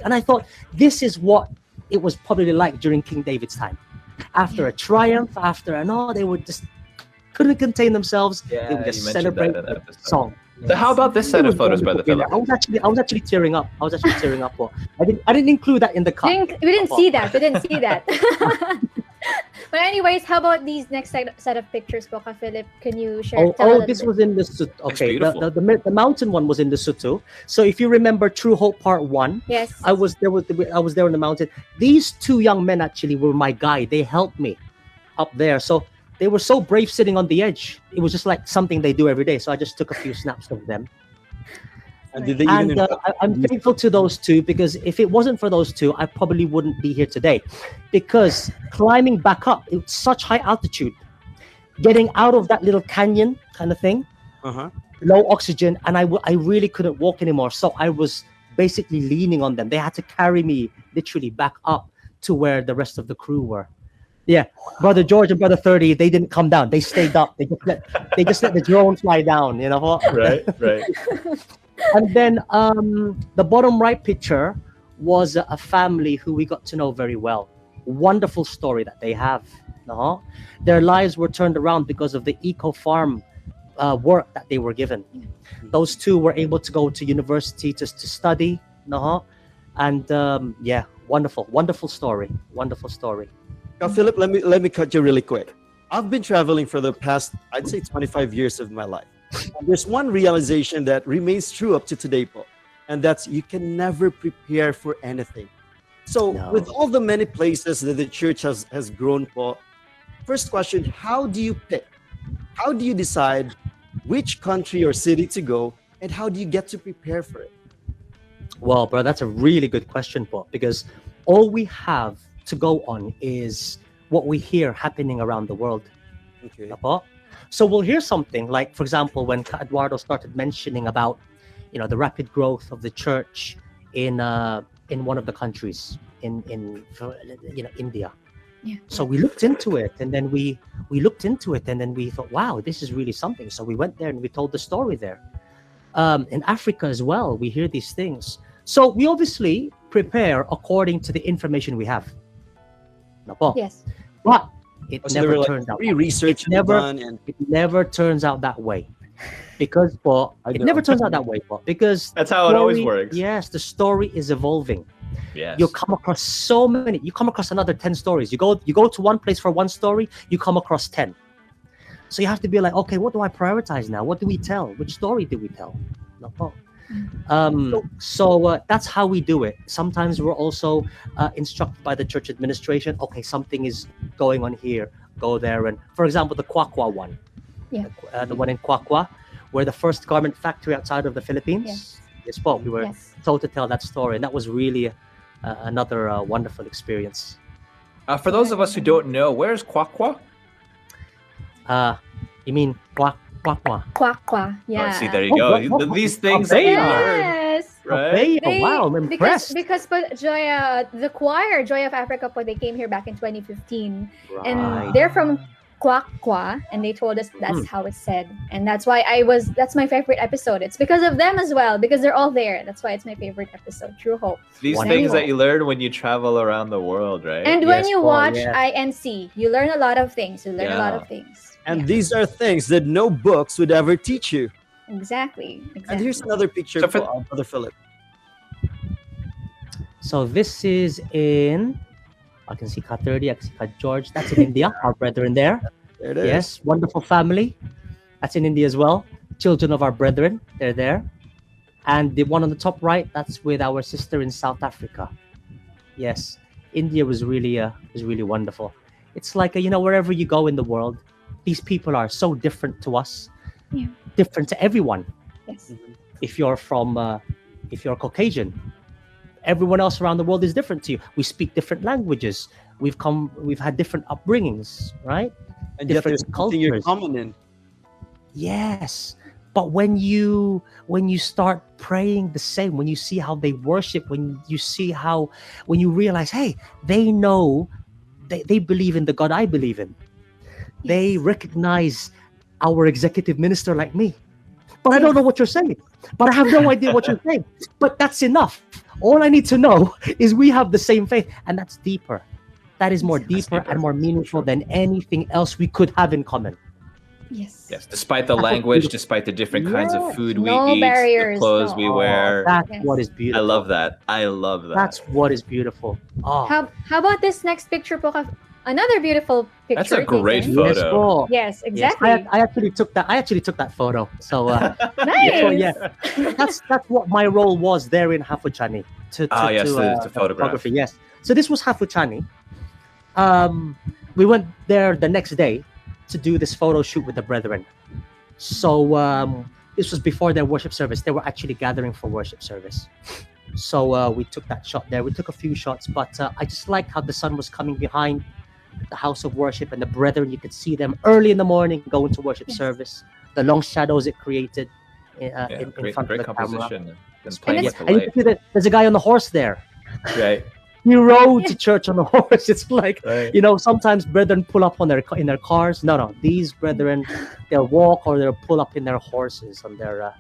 and I thought, this is what it was probably like during King David's time. After a triumph, they would just couldn't contain themselves. Yeah, they would just you mentioned celebrate that in the the episode. song. So how about this set of photos, Brother Phillip? I was actually tearing up. Po. I didn't include that in the cut. We didn't see that. We didn't see that. But anyways, how about these next set of pictures, Boka Philip? Can you share? This was in the okay. beautiful. The mountain one was in the Lesotho. So if you remember True Hope Part 1, Yes. I was there in the mountain. These two young men actually were my guide. They helped me up there. So they were so brave sitting on the edge. It was just like something they do every day. So I just took a few snaps of them. And did they even I'm thankful to those two, because if it wasn't for those two, I probably wouldn't be here today. Because climbing back up, it's such high altitude, getting out of that little canyon kind of thing, low oxygen, and I really couldn't walk anymore. So I was basically leaning on them. They had to carry me literally back up to where the rest of the crew were. Yeah, Brother George and Brother 30, they didn't come down. They stayed up. They just let the drone fly down. You know what? Right. And then the bottom right picture was a family who we got to know very well. Wonderful story that they have. No? Their lives were turned around because of the eco-farm work that they were given. Those two were able to go to university to study. No? And wonderful story. Wonderful story. Now, Philip, let me cut you really quick. I've been traveling for the past, I'd say, 25 years of my life. There's one realization that remains true up to today, Paul, and that's you can never prepare for anything. So with all the many places that the church has grown, Paul, first question, how do you pick? How do you decide which country or city to go, and how do you get to prepare for it? Well, bro, that's a really good question, Paul, because all we have to go on is what we hear happening around the world. Okay. So we'll hear something like, for example, when Eduardo started mentioning about, the rapid growth of the church in one of the countries in India. Yeah. So we looked into it, and then we thought, wow, this is really something. So we went there and we told the story there. In Africa as well, we hear these things. So we obviously prepare according to the information we have. Yes. But it So never there were, turns out. research It never, done, and it never turns out that way, because never turns out that way, because That's how it always works. Yes, the story is evolving. Yes. You come across so many. You come across another 10 stories. You go to one place for one story. You come across 10. So you have to be like, okay, what do I prioritize now? What do we tell? Which story do we tell? So that's how we do it. Sometimes we're also instructed by the church administration. Okay, something is going on here. Go there, and for example, the Kwakwa one. Yeah. The one in Kwakwa, where the first garment factory outside of the Philippines. Yes, Paul. We were told to tell that story, and that was really another wonderful experience. For those of us who don't know, where's Kwakwa? You mean Kwakwa? Kwakwa. Yeah. Oh, see, there you go. These things that you learn, Yes. right? Wow, I'm impressed. Because the choir, Joy of Africa, they came here back in 2015, and they're from Kwakwa, and they told us that's how it's said, and that's why that's my favorite episode. It's because of them as well, because they're all there. That's why it's my favorite episode. True Hope. These things that you learn when you travel around the world, right? And when you watch INC, you learn a lot of things. And these are things that no books would ever teach you. Exactly. And here's another picture for Brother Phillip. So this is in, I can see Ka 30, I can see Ka George. That's in India, our brethren there. There it is. Yes, wonderful family. That's in India as well. Children of our brethren, they're there. And the one on the top right, that's with our sister in South Africa. Yes, India was really wonderful. It's like, wherever you go in the world, these people are so different to us, different to everyone. Yes. If you're Caucasian, Everyone else around the world is different to you. We speak different languages. We've had different upbringings, right? And yet Different there's something you're cultures. common in. Yes. But when you start praying the same, when you see how they worship, when you realize, hey, they know, they believe in the God I believe in. They recognize our executive minister like me. But I don't know what you're saying. But I have no idea what you're saying. But that's enough. All I need to know is we have the same faith, and that's deeper. That is more deeper and more meaningful than anything else we could have in common. Yes. Yes, despite the language, despite the different kinds of food we No eat, barriers, the clothes no. we wear. That's Yes. what is I beautiful. love that. I love that. That's what is beautiful. Oh, How about this next picture po? Another beautiful picture. That's a great taken. photo. yes, po. Yes, Yes, exactly. I actually took that photo. So Nice. so yeah, that's what my role was there in Hafuchani to yes, to, the photograph. photography. Yes. So this was Hafuchani. We went there the next day to do this photo shoot with the brethren. So this was before their worship service. They were actually gathering for worship service. So we took that shot there. We took a few shots, but I just liked how the sun was coming behind the house of worship, and the brethren, you could see them early in the morning going to worship service. The long shadows it created in front Great of the camera. composition. And playing And with the And you light. can see that there's a guy on the horse there. Right. He rode to church on the horse. It's like, Right. sometimes brethren pull up in their cars. No, these brethren, they'll walk or they'll pull up in their horses on their.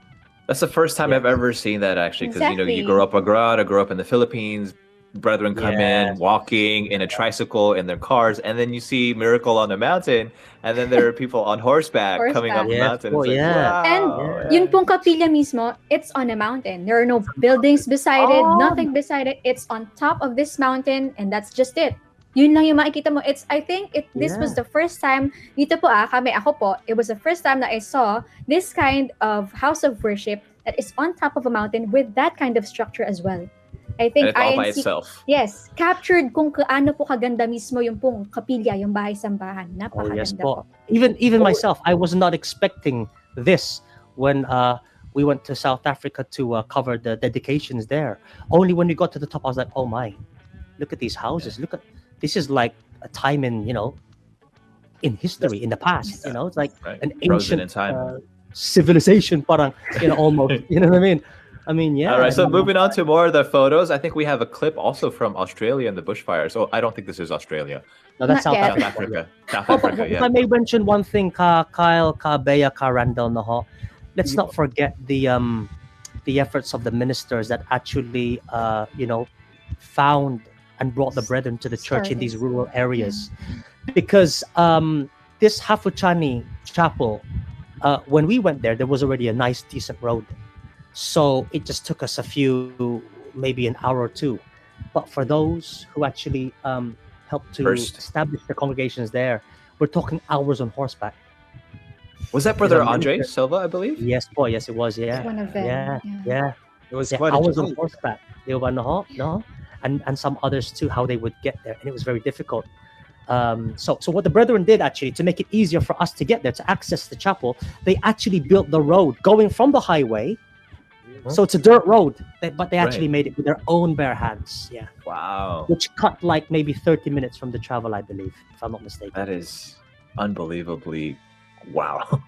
That's the first time I've ever seen that, actually, because Exactly. you grow up abroad, I grew up in the Philippines. Brethren come in Yes. walking in a tricycle in their cars, and then you see Miracle on the Mountain, and then there are people on horseback coming up the Yes, mountain. oh, It's like, yeah. And wow. yun pong kapilya mismo, it's on a mountain. There are no buildings beside it, nothing beside it. It's on top of this mountain, and that's just it. Yun lang yung makikita mo. I think this was the first time, dito po ako po, it was the first time that I saw this kind of house of worship that is on top of a mountain with that kind of structure as well. I And think it's all by INC itself. Yes, captured kung kaano po kaganda mismo yung pong kapilya, yung bahay-sambahan. Oh Napakaganda yes, po. po. Even myself, I was not expecting this when we went to South Africa to cover the dedications there. Only when we got to the top, I was like, oh my, look at these houses. Look at this is like a time in in history in the past. It's like Right. an Frozen ancient in time. civilization, parang almost. You know what I mean? Yeah. All right, so moving on to more of the photos, I think we have a clip also from Australia and the bushfires. Oh, I don't think this is Australia. No, that's Not South yet. South Africa. Africa. South Oh, but Africa, if yeah. I may mention one thing, Kyle, Bea, Randall, let's not forget the efforts of the ministers that actually found and brought the brethren to the church in these rural areas, because this Hafuchani chapel, when we went there was already a nice decent road, so it just took us maybe an hour or two. But for those who actually helped to First. establish the congregations there, we're talking hours on horseback. Was that Brother Yeah, Andre minister. Silva, I believe? Yes, boy, yes, it was. Yeah, One of them. yeah. It was Yeah, quite a hours on challenge. horseback. They were no, and some others too. How they would get there, and it was very difficult. So what the brethren did actually to make it easier for us to get there, to access the chapel, they actually built the road going from the highway. So it's a dirt road, but they actually made it with their own bare hands. Yeah, Wow. which cut like maybe 30 minutes from the travel, I believe, if I'm not mistaken. That is unbelievably wow.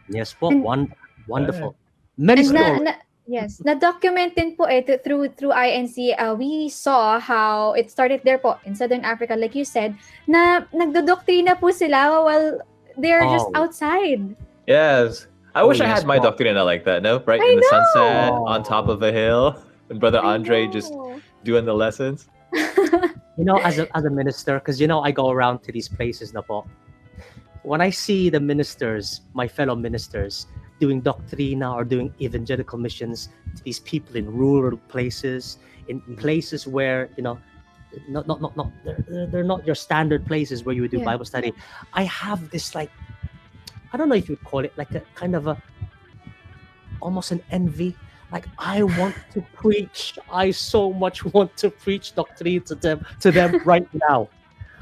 Yes, po, And- wonderful. Many And stories. yes, na-document din po through INC. We saw how it started there po in Southern Africa, like you said, na nagdodoktrina po sila while they're just Oh. outside. Yes. I wish I yes, had my Paul. doctrina like that, no? Right I in the know. sunset, on top of a hill, and Brother I Andre just know. doing the lessons. As a minister, because I go around to these places na po. When I see the ministers, my fellow ministers, doing doctrina or doing evangelical missions to these people in rural places, in places where not they're not your standard places where you would do Yeah. Bible study. I have this I don't know if you'd call it like a kind of almost an envy. Like, I want to preach. I so much want to preach doctrine to them right now.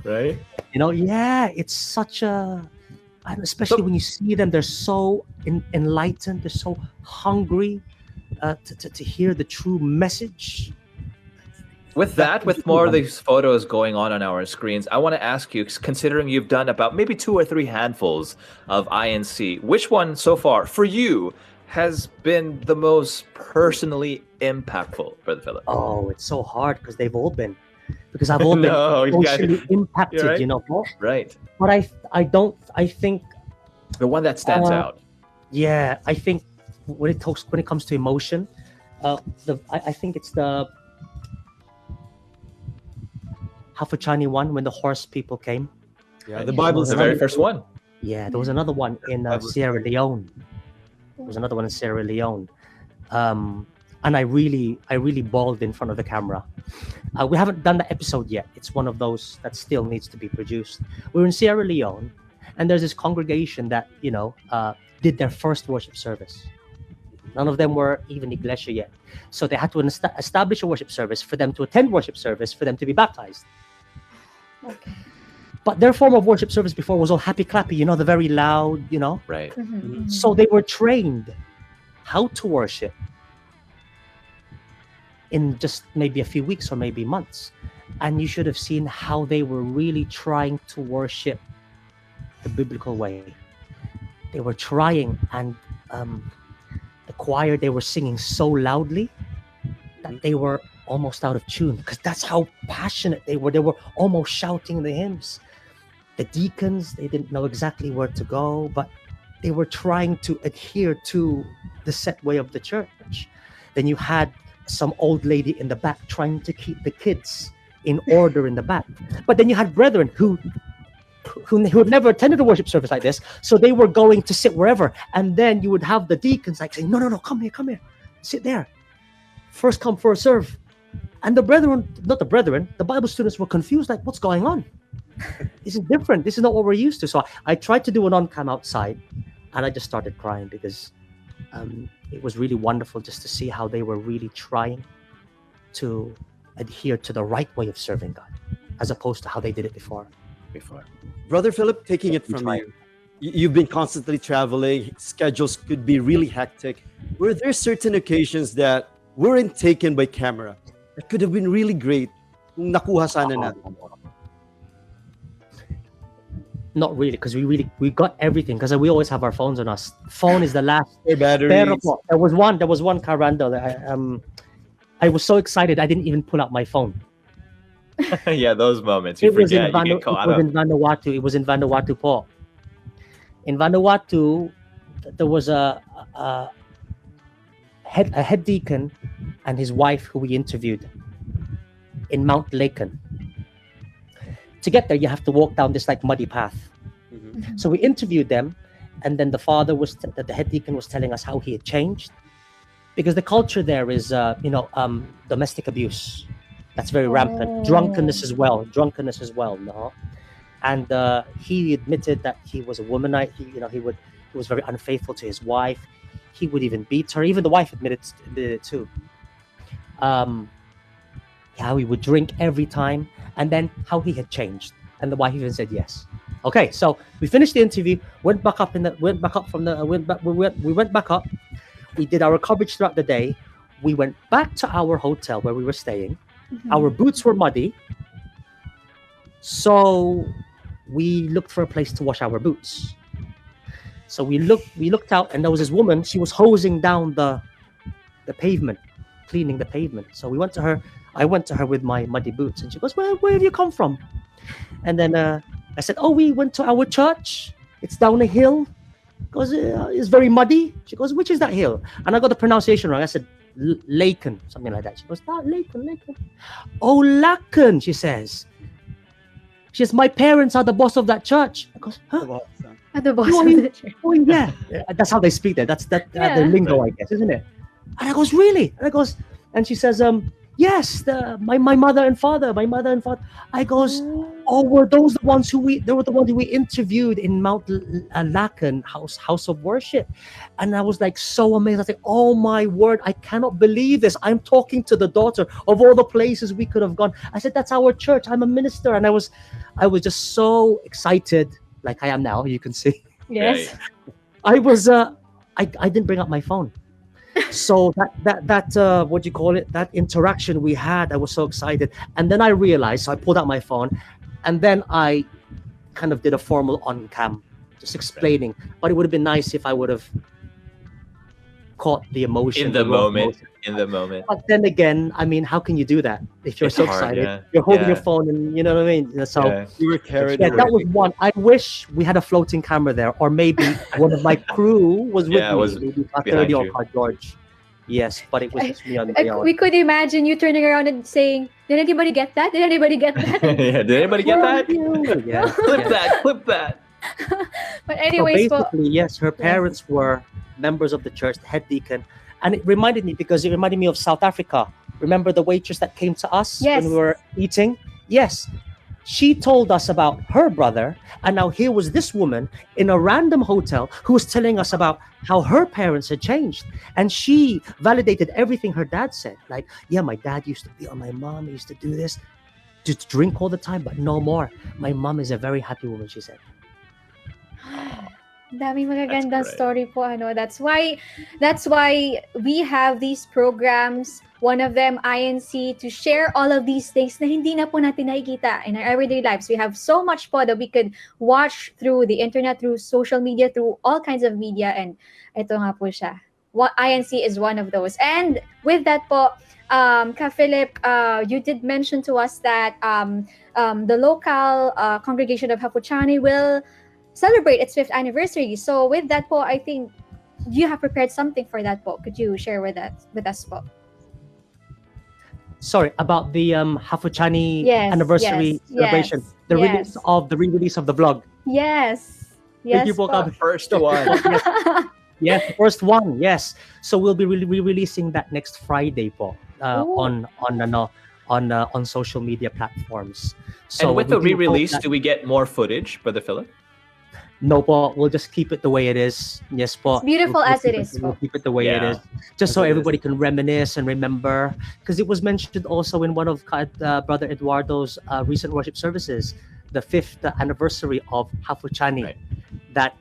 Right? Yeah, it's such and especially when you see them, they're so enlightened, they're so hungry to hear the true message. With that, with more of these photos going on our screens, I want to ask you, considering you've done about maybe 2 or 3 handfuls of INC, which one so far for you has been the most personally impactful, Brother Phillip? Oh, it's so hard because they've all been. Because I've all been No, you guys- emotionally impacted, You're right. you know. Paul? Right. But I think The one that stands out. Yeah, I think when it comes to emotion, I think it's the Hafachani one when the horse people came. Yeah, the Bible's The very first one. Yeah, there was another one in Sierra Leone. There was another one in Sierra Leone, and I really bawled in front of the camera. We haven't done the episode yet. It's one of those that still needs to be produced. We're in Sierra Leone, and there's this congregation that did their first worship service. None of them were even Iglesia yet, so they had to establish a worship service for them to attend worship service for them to be baptized. Okay. But their form of worship service before was all happy clappy, the very loud, Right. So they were trained how to worship in just maybe a few weeks or maybe months. And you should have seen how they were really trying to worship the biblical way. They were trying, and the choir, they were singing so loudly that they were almost out of tune, because that's how passionate they were. They were almost shouting the hymns. The deacons, they didn't know exactly where to go, but they were trying to adhere to the set way of the church. Then you had some old lady in the back trying to keep the kids in order in the back. But then you had brethren who had never attended a worship service like this, so they were going to sit wherever. And then you would have the deacons like saying, no, come here, sit there. First come, first serve. And the Bible students were confused, like, what's going on? This is different. This is not what we're used to. So I tried to do an on-cam outside, and I just started crying because it was really wonderful just to see how they were really trying to adhere to the right way of serving God, as opposed to how they did it before. Brother Phillip, taking it from you, you've been constantly traveling, schedules could be really hectic. Were there certain occasions that weren't taken by camera that could have been really great kung nakuha sana natin? Not really, because we got everything, because we always have our phones on us. Phone is the last. Batteries. Pero po, there was one Carando that I was so excited I didn't even pull out my phone. Yeah, those moments you forget. You get caught up. It was in Vanuatu po. In Vanuatu, there was a head deacon and his wife who we interviewed in Mount Laken. To get there, you have to walk down this like muddy path. Mm-hmm. So we interviewed them, and then the head deacon was telling us how he had changed, because the culture there is, domestic abuse. That's very rampant. Drunkenness as well. No, and he admitted that he was a womanite. He was very unfaithful to his wife. He would even beat her. Even the wife admitted it too. How he would drink every time, and then how he had changed, and the wife even said yes. Okay, so we finished the interview, we went back up. We did our coverage throughout the day. We went back to our hotel where we were staying. Mm-hmm. Our boots were muddy, so we looked for a place to wash our boots. So we looked out, and there was this woman. She was hosing down the pavement, cleaning the pavement. So we went to her. I went to her with my muddy boots, and she goes, where have you come from? And then I said, oh, we went to our church. It's down a hill. Because it's very muddy. She goes, which is that hill? And I got the pronunciation wrong. I said, Laken, something like that. She goes, Laken. Oh, Laken, she says. She says, my parents are the boss of that church. I goes, huh? The boss of the church. Oh, yeah. That's how they speak there. That's the lingo, I guess, isn't it? And I goes, really? And she says, yes, my mother and father. I goes, oh, were those the ones who we interviewed in Mount Laken, house of worship? And I was like so amazed. I said, oh my word, I cannot believe this. I'm talking to the daughter of all the places we could have gone. I said, that's our church. I'm a minister. And I was just so excited, like I am now, you can see. Yes. I was I didn't bring up my phone. So what do you call it? That interaction we had, I was so excited. And then I realized, so I pulled out my phone, and then I kind of did a formal on cam, just explaining. But it would have been nice if I would have caught the emotion In the raw moment. emotion. In the moment. But then again, I mean, how can you do that if you're It's so hard, excited? yeah. You're holding Yeah. your phone, and you know what I mean. So Yeah. You were carried yeah, away. that was one. I wish we had a floating camera there, or maybe one of my crew was with Yeah, me, was maybe Ka behind 30 or you. Ka George. Yes, but it was just me on I- my own. we could imagine you turning around and saying, "Did anybody get that? Did anybody get that?" Yeah, did anybody get that? Yeah, Clip yeah. that, clip that. But So anyways, po, basically, yes, her parents were members of the church, the head deacon, and it reminded me of South Africa. Remember the waitress that came to us Yes. when we were eating? Yes. She told us about her brother, and now here was this woman in a random hotel who was telling us about how her parents had changed. And she validated everything her dad said. Like, yeah, my dad used to beat on my mom, he used to do this, to drink all the time, but no more. My mom is a very happy woman, she said. daming magagandang great. story po. That's why we have these programs. One of them, INC, to share all of these things na hindi na po natin nakikita in our everyday lives. We have so much po that we could watch through the internet, through social media, through all kinds of media. And ito nga po siya. INC is one of those. And with that po, Ka Philip, you did mention to us that the local congregation of Hapuchani will celebrate its 5th anniversary. So with that po, I think you have prepared something for that po. Could you share with us po? Sorry, about the Hafuchani Yes, anniversary yes, celebration, yes, the yes. re-release of the vlog. Yes. Thank Yes you po, po. Ka. First one. Yes, the first one. Yes, so we'll be re-releasing that next Friday po Ooh. on social media platforms. So And with the we do hope re-release, that- do we get more footage, Brother Phillip? No po, we'll just keep it the way it is. Yes po. It's beautiful We'll as it keep is We'll po. keep it the way it Yeah, is, just so as it is. everybody can reminisce and remember. Because it was mentioned also in one of Brother Eduardo's recent worship services, the 5th anniversary of Hafuchani, Right. that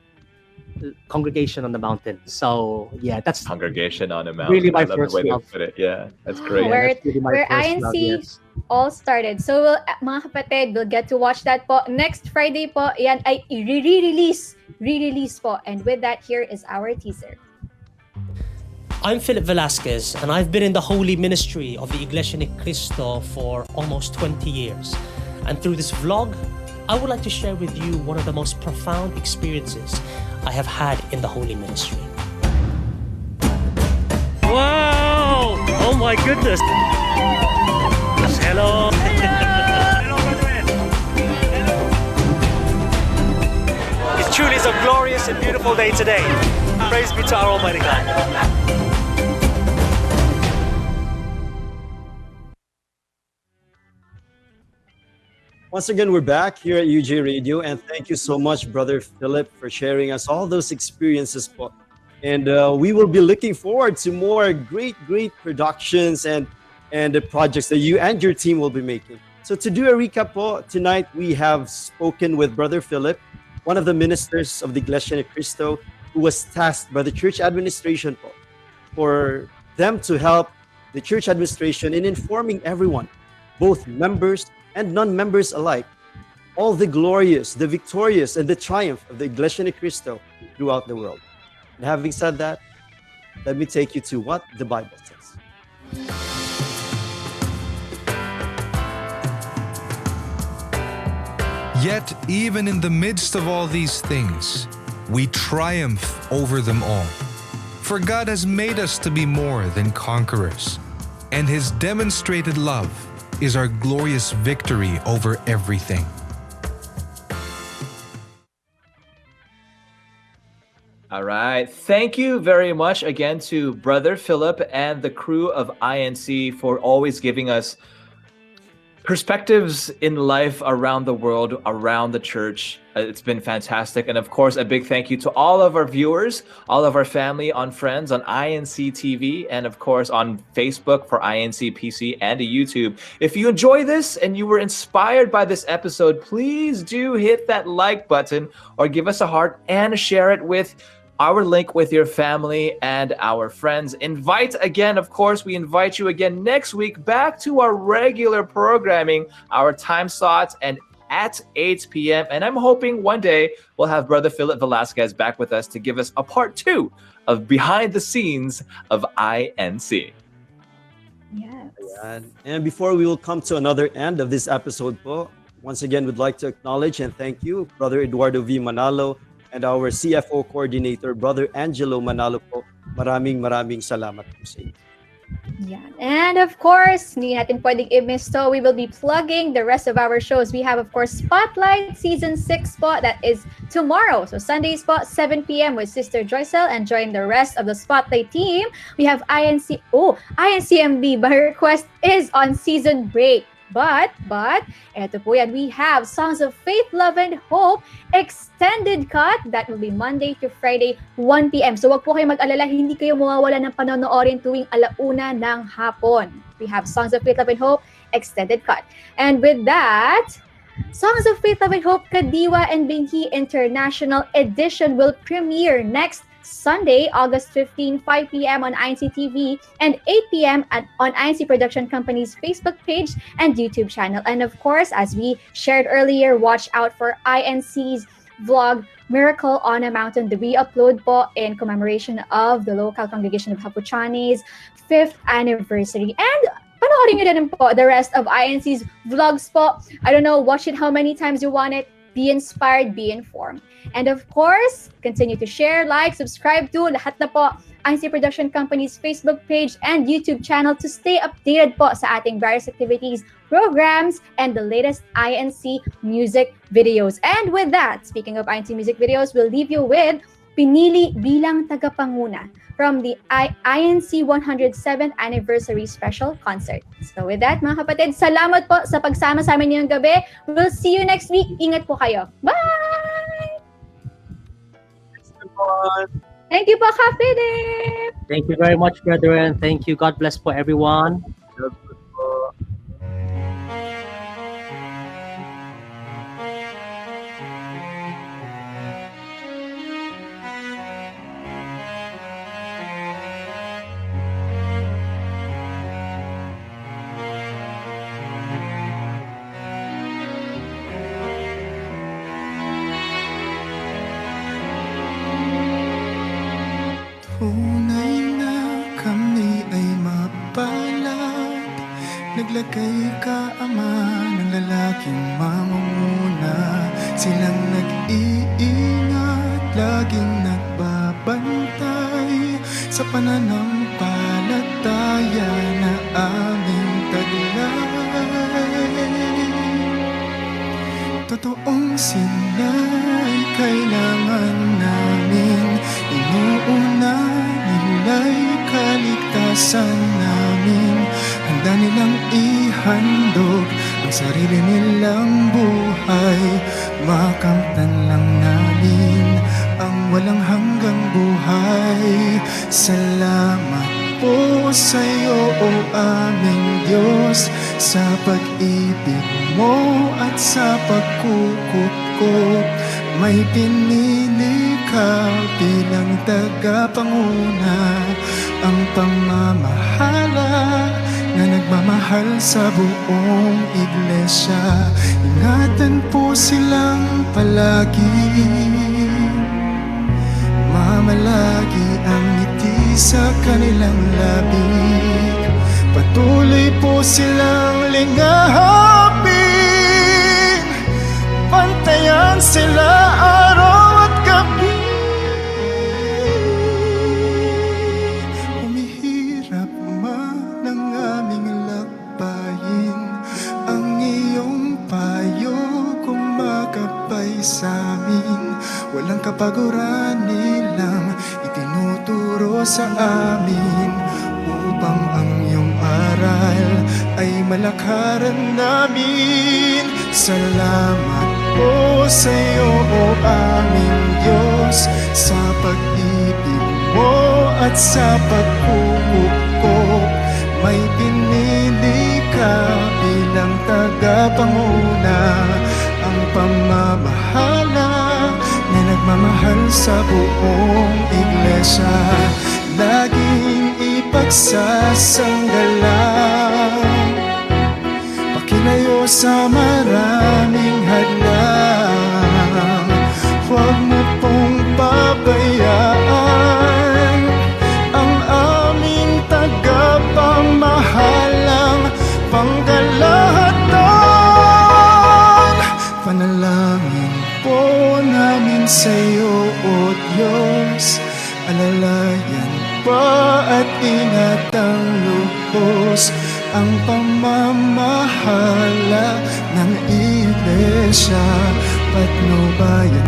congregation on the mountain. So yeah, that's Congregation on a mountain. Really my I love first the way love. they put it. Yeah, that's Oh, great. where- that's really my where first love, INC yes. all started. So we'll, mga kapatid, we'll get to watch that po. Next Friday po, yan ay re-release po. And with that, here is our teaser. I'm Phillip Velasquez, and I've been in the holy ministry of the Iglesia Ni Cristo for almost 20 years. And through this vlog, I would like to share with you one of the most profound experiences I have had in the holy ministry. Wow! Oh my goodness! Hello! It truly is a glorious and beautiful day today. Praise be to our Almighty God. Once again, we're back here at UJ Radio, and thank you so much, Brother Phillip, for sharing us all those experiences. Po. And we will be looking forward to more great productions and the projects that you and your team will be making. So to do a recap po, tonight we have spoken with Brother Phillip, one of the ministers of the Iglesia Ni Cristo, who was tasked by the church administration po, for them to help the church administration in informing everyone, both members and non-members alike, all the glorious, the victorious, and the triumph of the Iglesia Ni Cristo throughout the world. And having said that, let me take you to what the Bible says. Yet, even in the midst of all these things, we triumph over them all. For God has made us to be more than conquerors, and His demonstrated love is our glorious victory over everything. All right. Thank you very much again to Brother Phillip and the crew of INC for always giving us perspectives in life around the world, around the church. It's been fantastic. And of course, a big thank you to all of our viewers, all of our family, on friends, on INC TV, and of course on Facebook for INC PC and YouTube. If you enjoy this and you were inspired by this episode, please do hit that like button or give us a heart and share it with our link with your family and our friends. Invite again, of course, we invite you again next week back to our regular programming, our time slots, and at 8 p.m. And I'm hoping one day we'll have Brother Phillip Velasquez back with us to give us a part 2 of behind the scenes of INC. Yes. And before we will come to another end of this episode po, once again, we'd like to acknowledge and thank you, Brother Eduardo V. Manalo, and our CFO coordinator, Brother Angelo Manalo po. Maraming salamat po sa inyo. Yeah. And of course, hindi natin pwedeng i-miss to. We will be plugging the rest of our shows. We have, of course, Spotlight Season 6 po. That is tomorrow. So Sundays po, 7 p.m. with Sister Joycel. And join the rest of the Spotlight team. We have INCMB by request is on season break. But, eto po yan, we have Songs of Faith, Love, and Hope extended cut. That will be Monday to Friday, 1 p.m. So wag po kayo mag-alala, hindi kayo mawawala ng panonoorin tuwing 1:00 ng hapon. We have Songs of Faith, Love, and Hope extended cut. And with that, Songs of Faith, Love, and Hope Kadiwa and Binhi International Edition will premiere next Sunday, August 15, 5 p.m. on INC TV and 8 p.m. on INC Production Company's Facebook page and YouTube channel. And of course, as we shared earlier, watch out for INC's vlog, Miracle on a Mountain, the re-upload po in commemoration of the local congregation of Hapuchani's 5th anniversary. And panoorin nyo din po the rest of INC's vlogs po. I don't know, watch it how many times you want it. Be inspired, be informed. And of course, continue to share, like, subscribe to lahat na po INC Production Company's Facebook page and YouTube channel to stay updated po sa ating various activities, programs, and the latest INC music videos. And with that, speaking of INC music videos, we'll leave you with Pinili Bilang Tagapanguna from the INC 107th Anniversary Special Concert. So with that, mga kapatid, salamat po sa pagsama sa amin ngayong gabi. We'll see you next week. Ingat po kayo. Bye! Thank you po, Ka Philip! Thank you very much, brethren. Thank you. God bless for everyone. Tunay na kami ay mapalad. Naglagay ka, Ama, ng lalaking mamamuna. Silang nag-iingat, laging nagbabantay sa pananampalataya na aming taglay. Totoong sila'y kailangan namin. Inuuna nila'y kaligtasan namin. Handa nilang ihandog ang sarili nilang buhay. Makamtan lang namin ang walang hanggang buhay. Salamat po sa'yo, o aming Diyos, sa pag-ibig mo at sa pagkukup. May pinili ka bilang tagapanguna, ang pamamahala na nagmamahal sa buong iglesia. Ingatan po silang palagi, mamalagi ang ngiti sa kanilang labig. Patuloy po silang lingahapin, pantayan sila araw at gabi. Humihirap man ang aming lakbayin, ang iyong payo kumakabay sa'min. Walang kapaguran nilang itinuturo sa amin, upang ang iyong aral ay malakaran namin. Salamat po sa iyo, o aming Diyos, sa pag-ibig mo at sa pagkukup. May pinili ka bilang tagapanguna, ang pamamahala na pagmamahal sa buong iglesia, laging ipagsasanggalang, pakilayo sa maraming hadlang. Huwag mo pong pabayaan ang aming tagapangmahalang pangkalahatan. Panalangin po namin sa iyo, O Diyos, alalayan pa at ingatang lubos ang pamamahala ng iglesia, patnubayan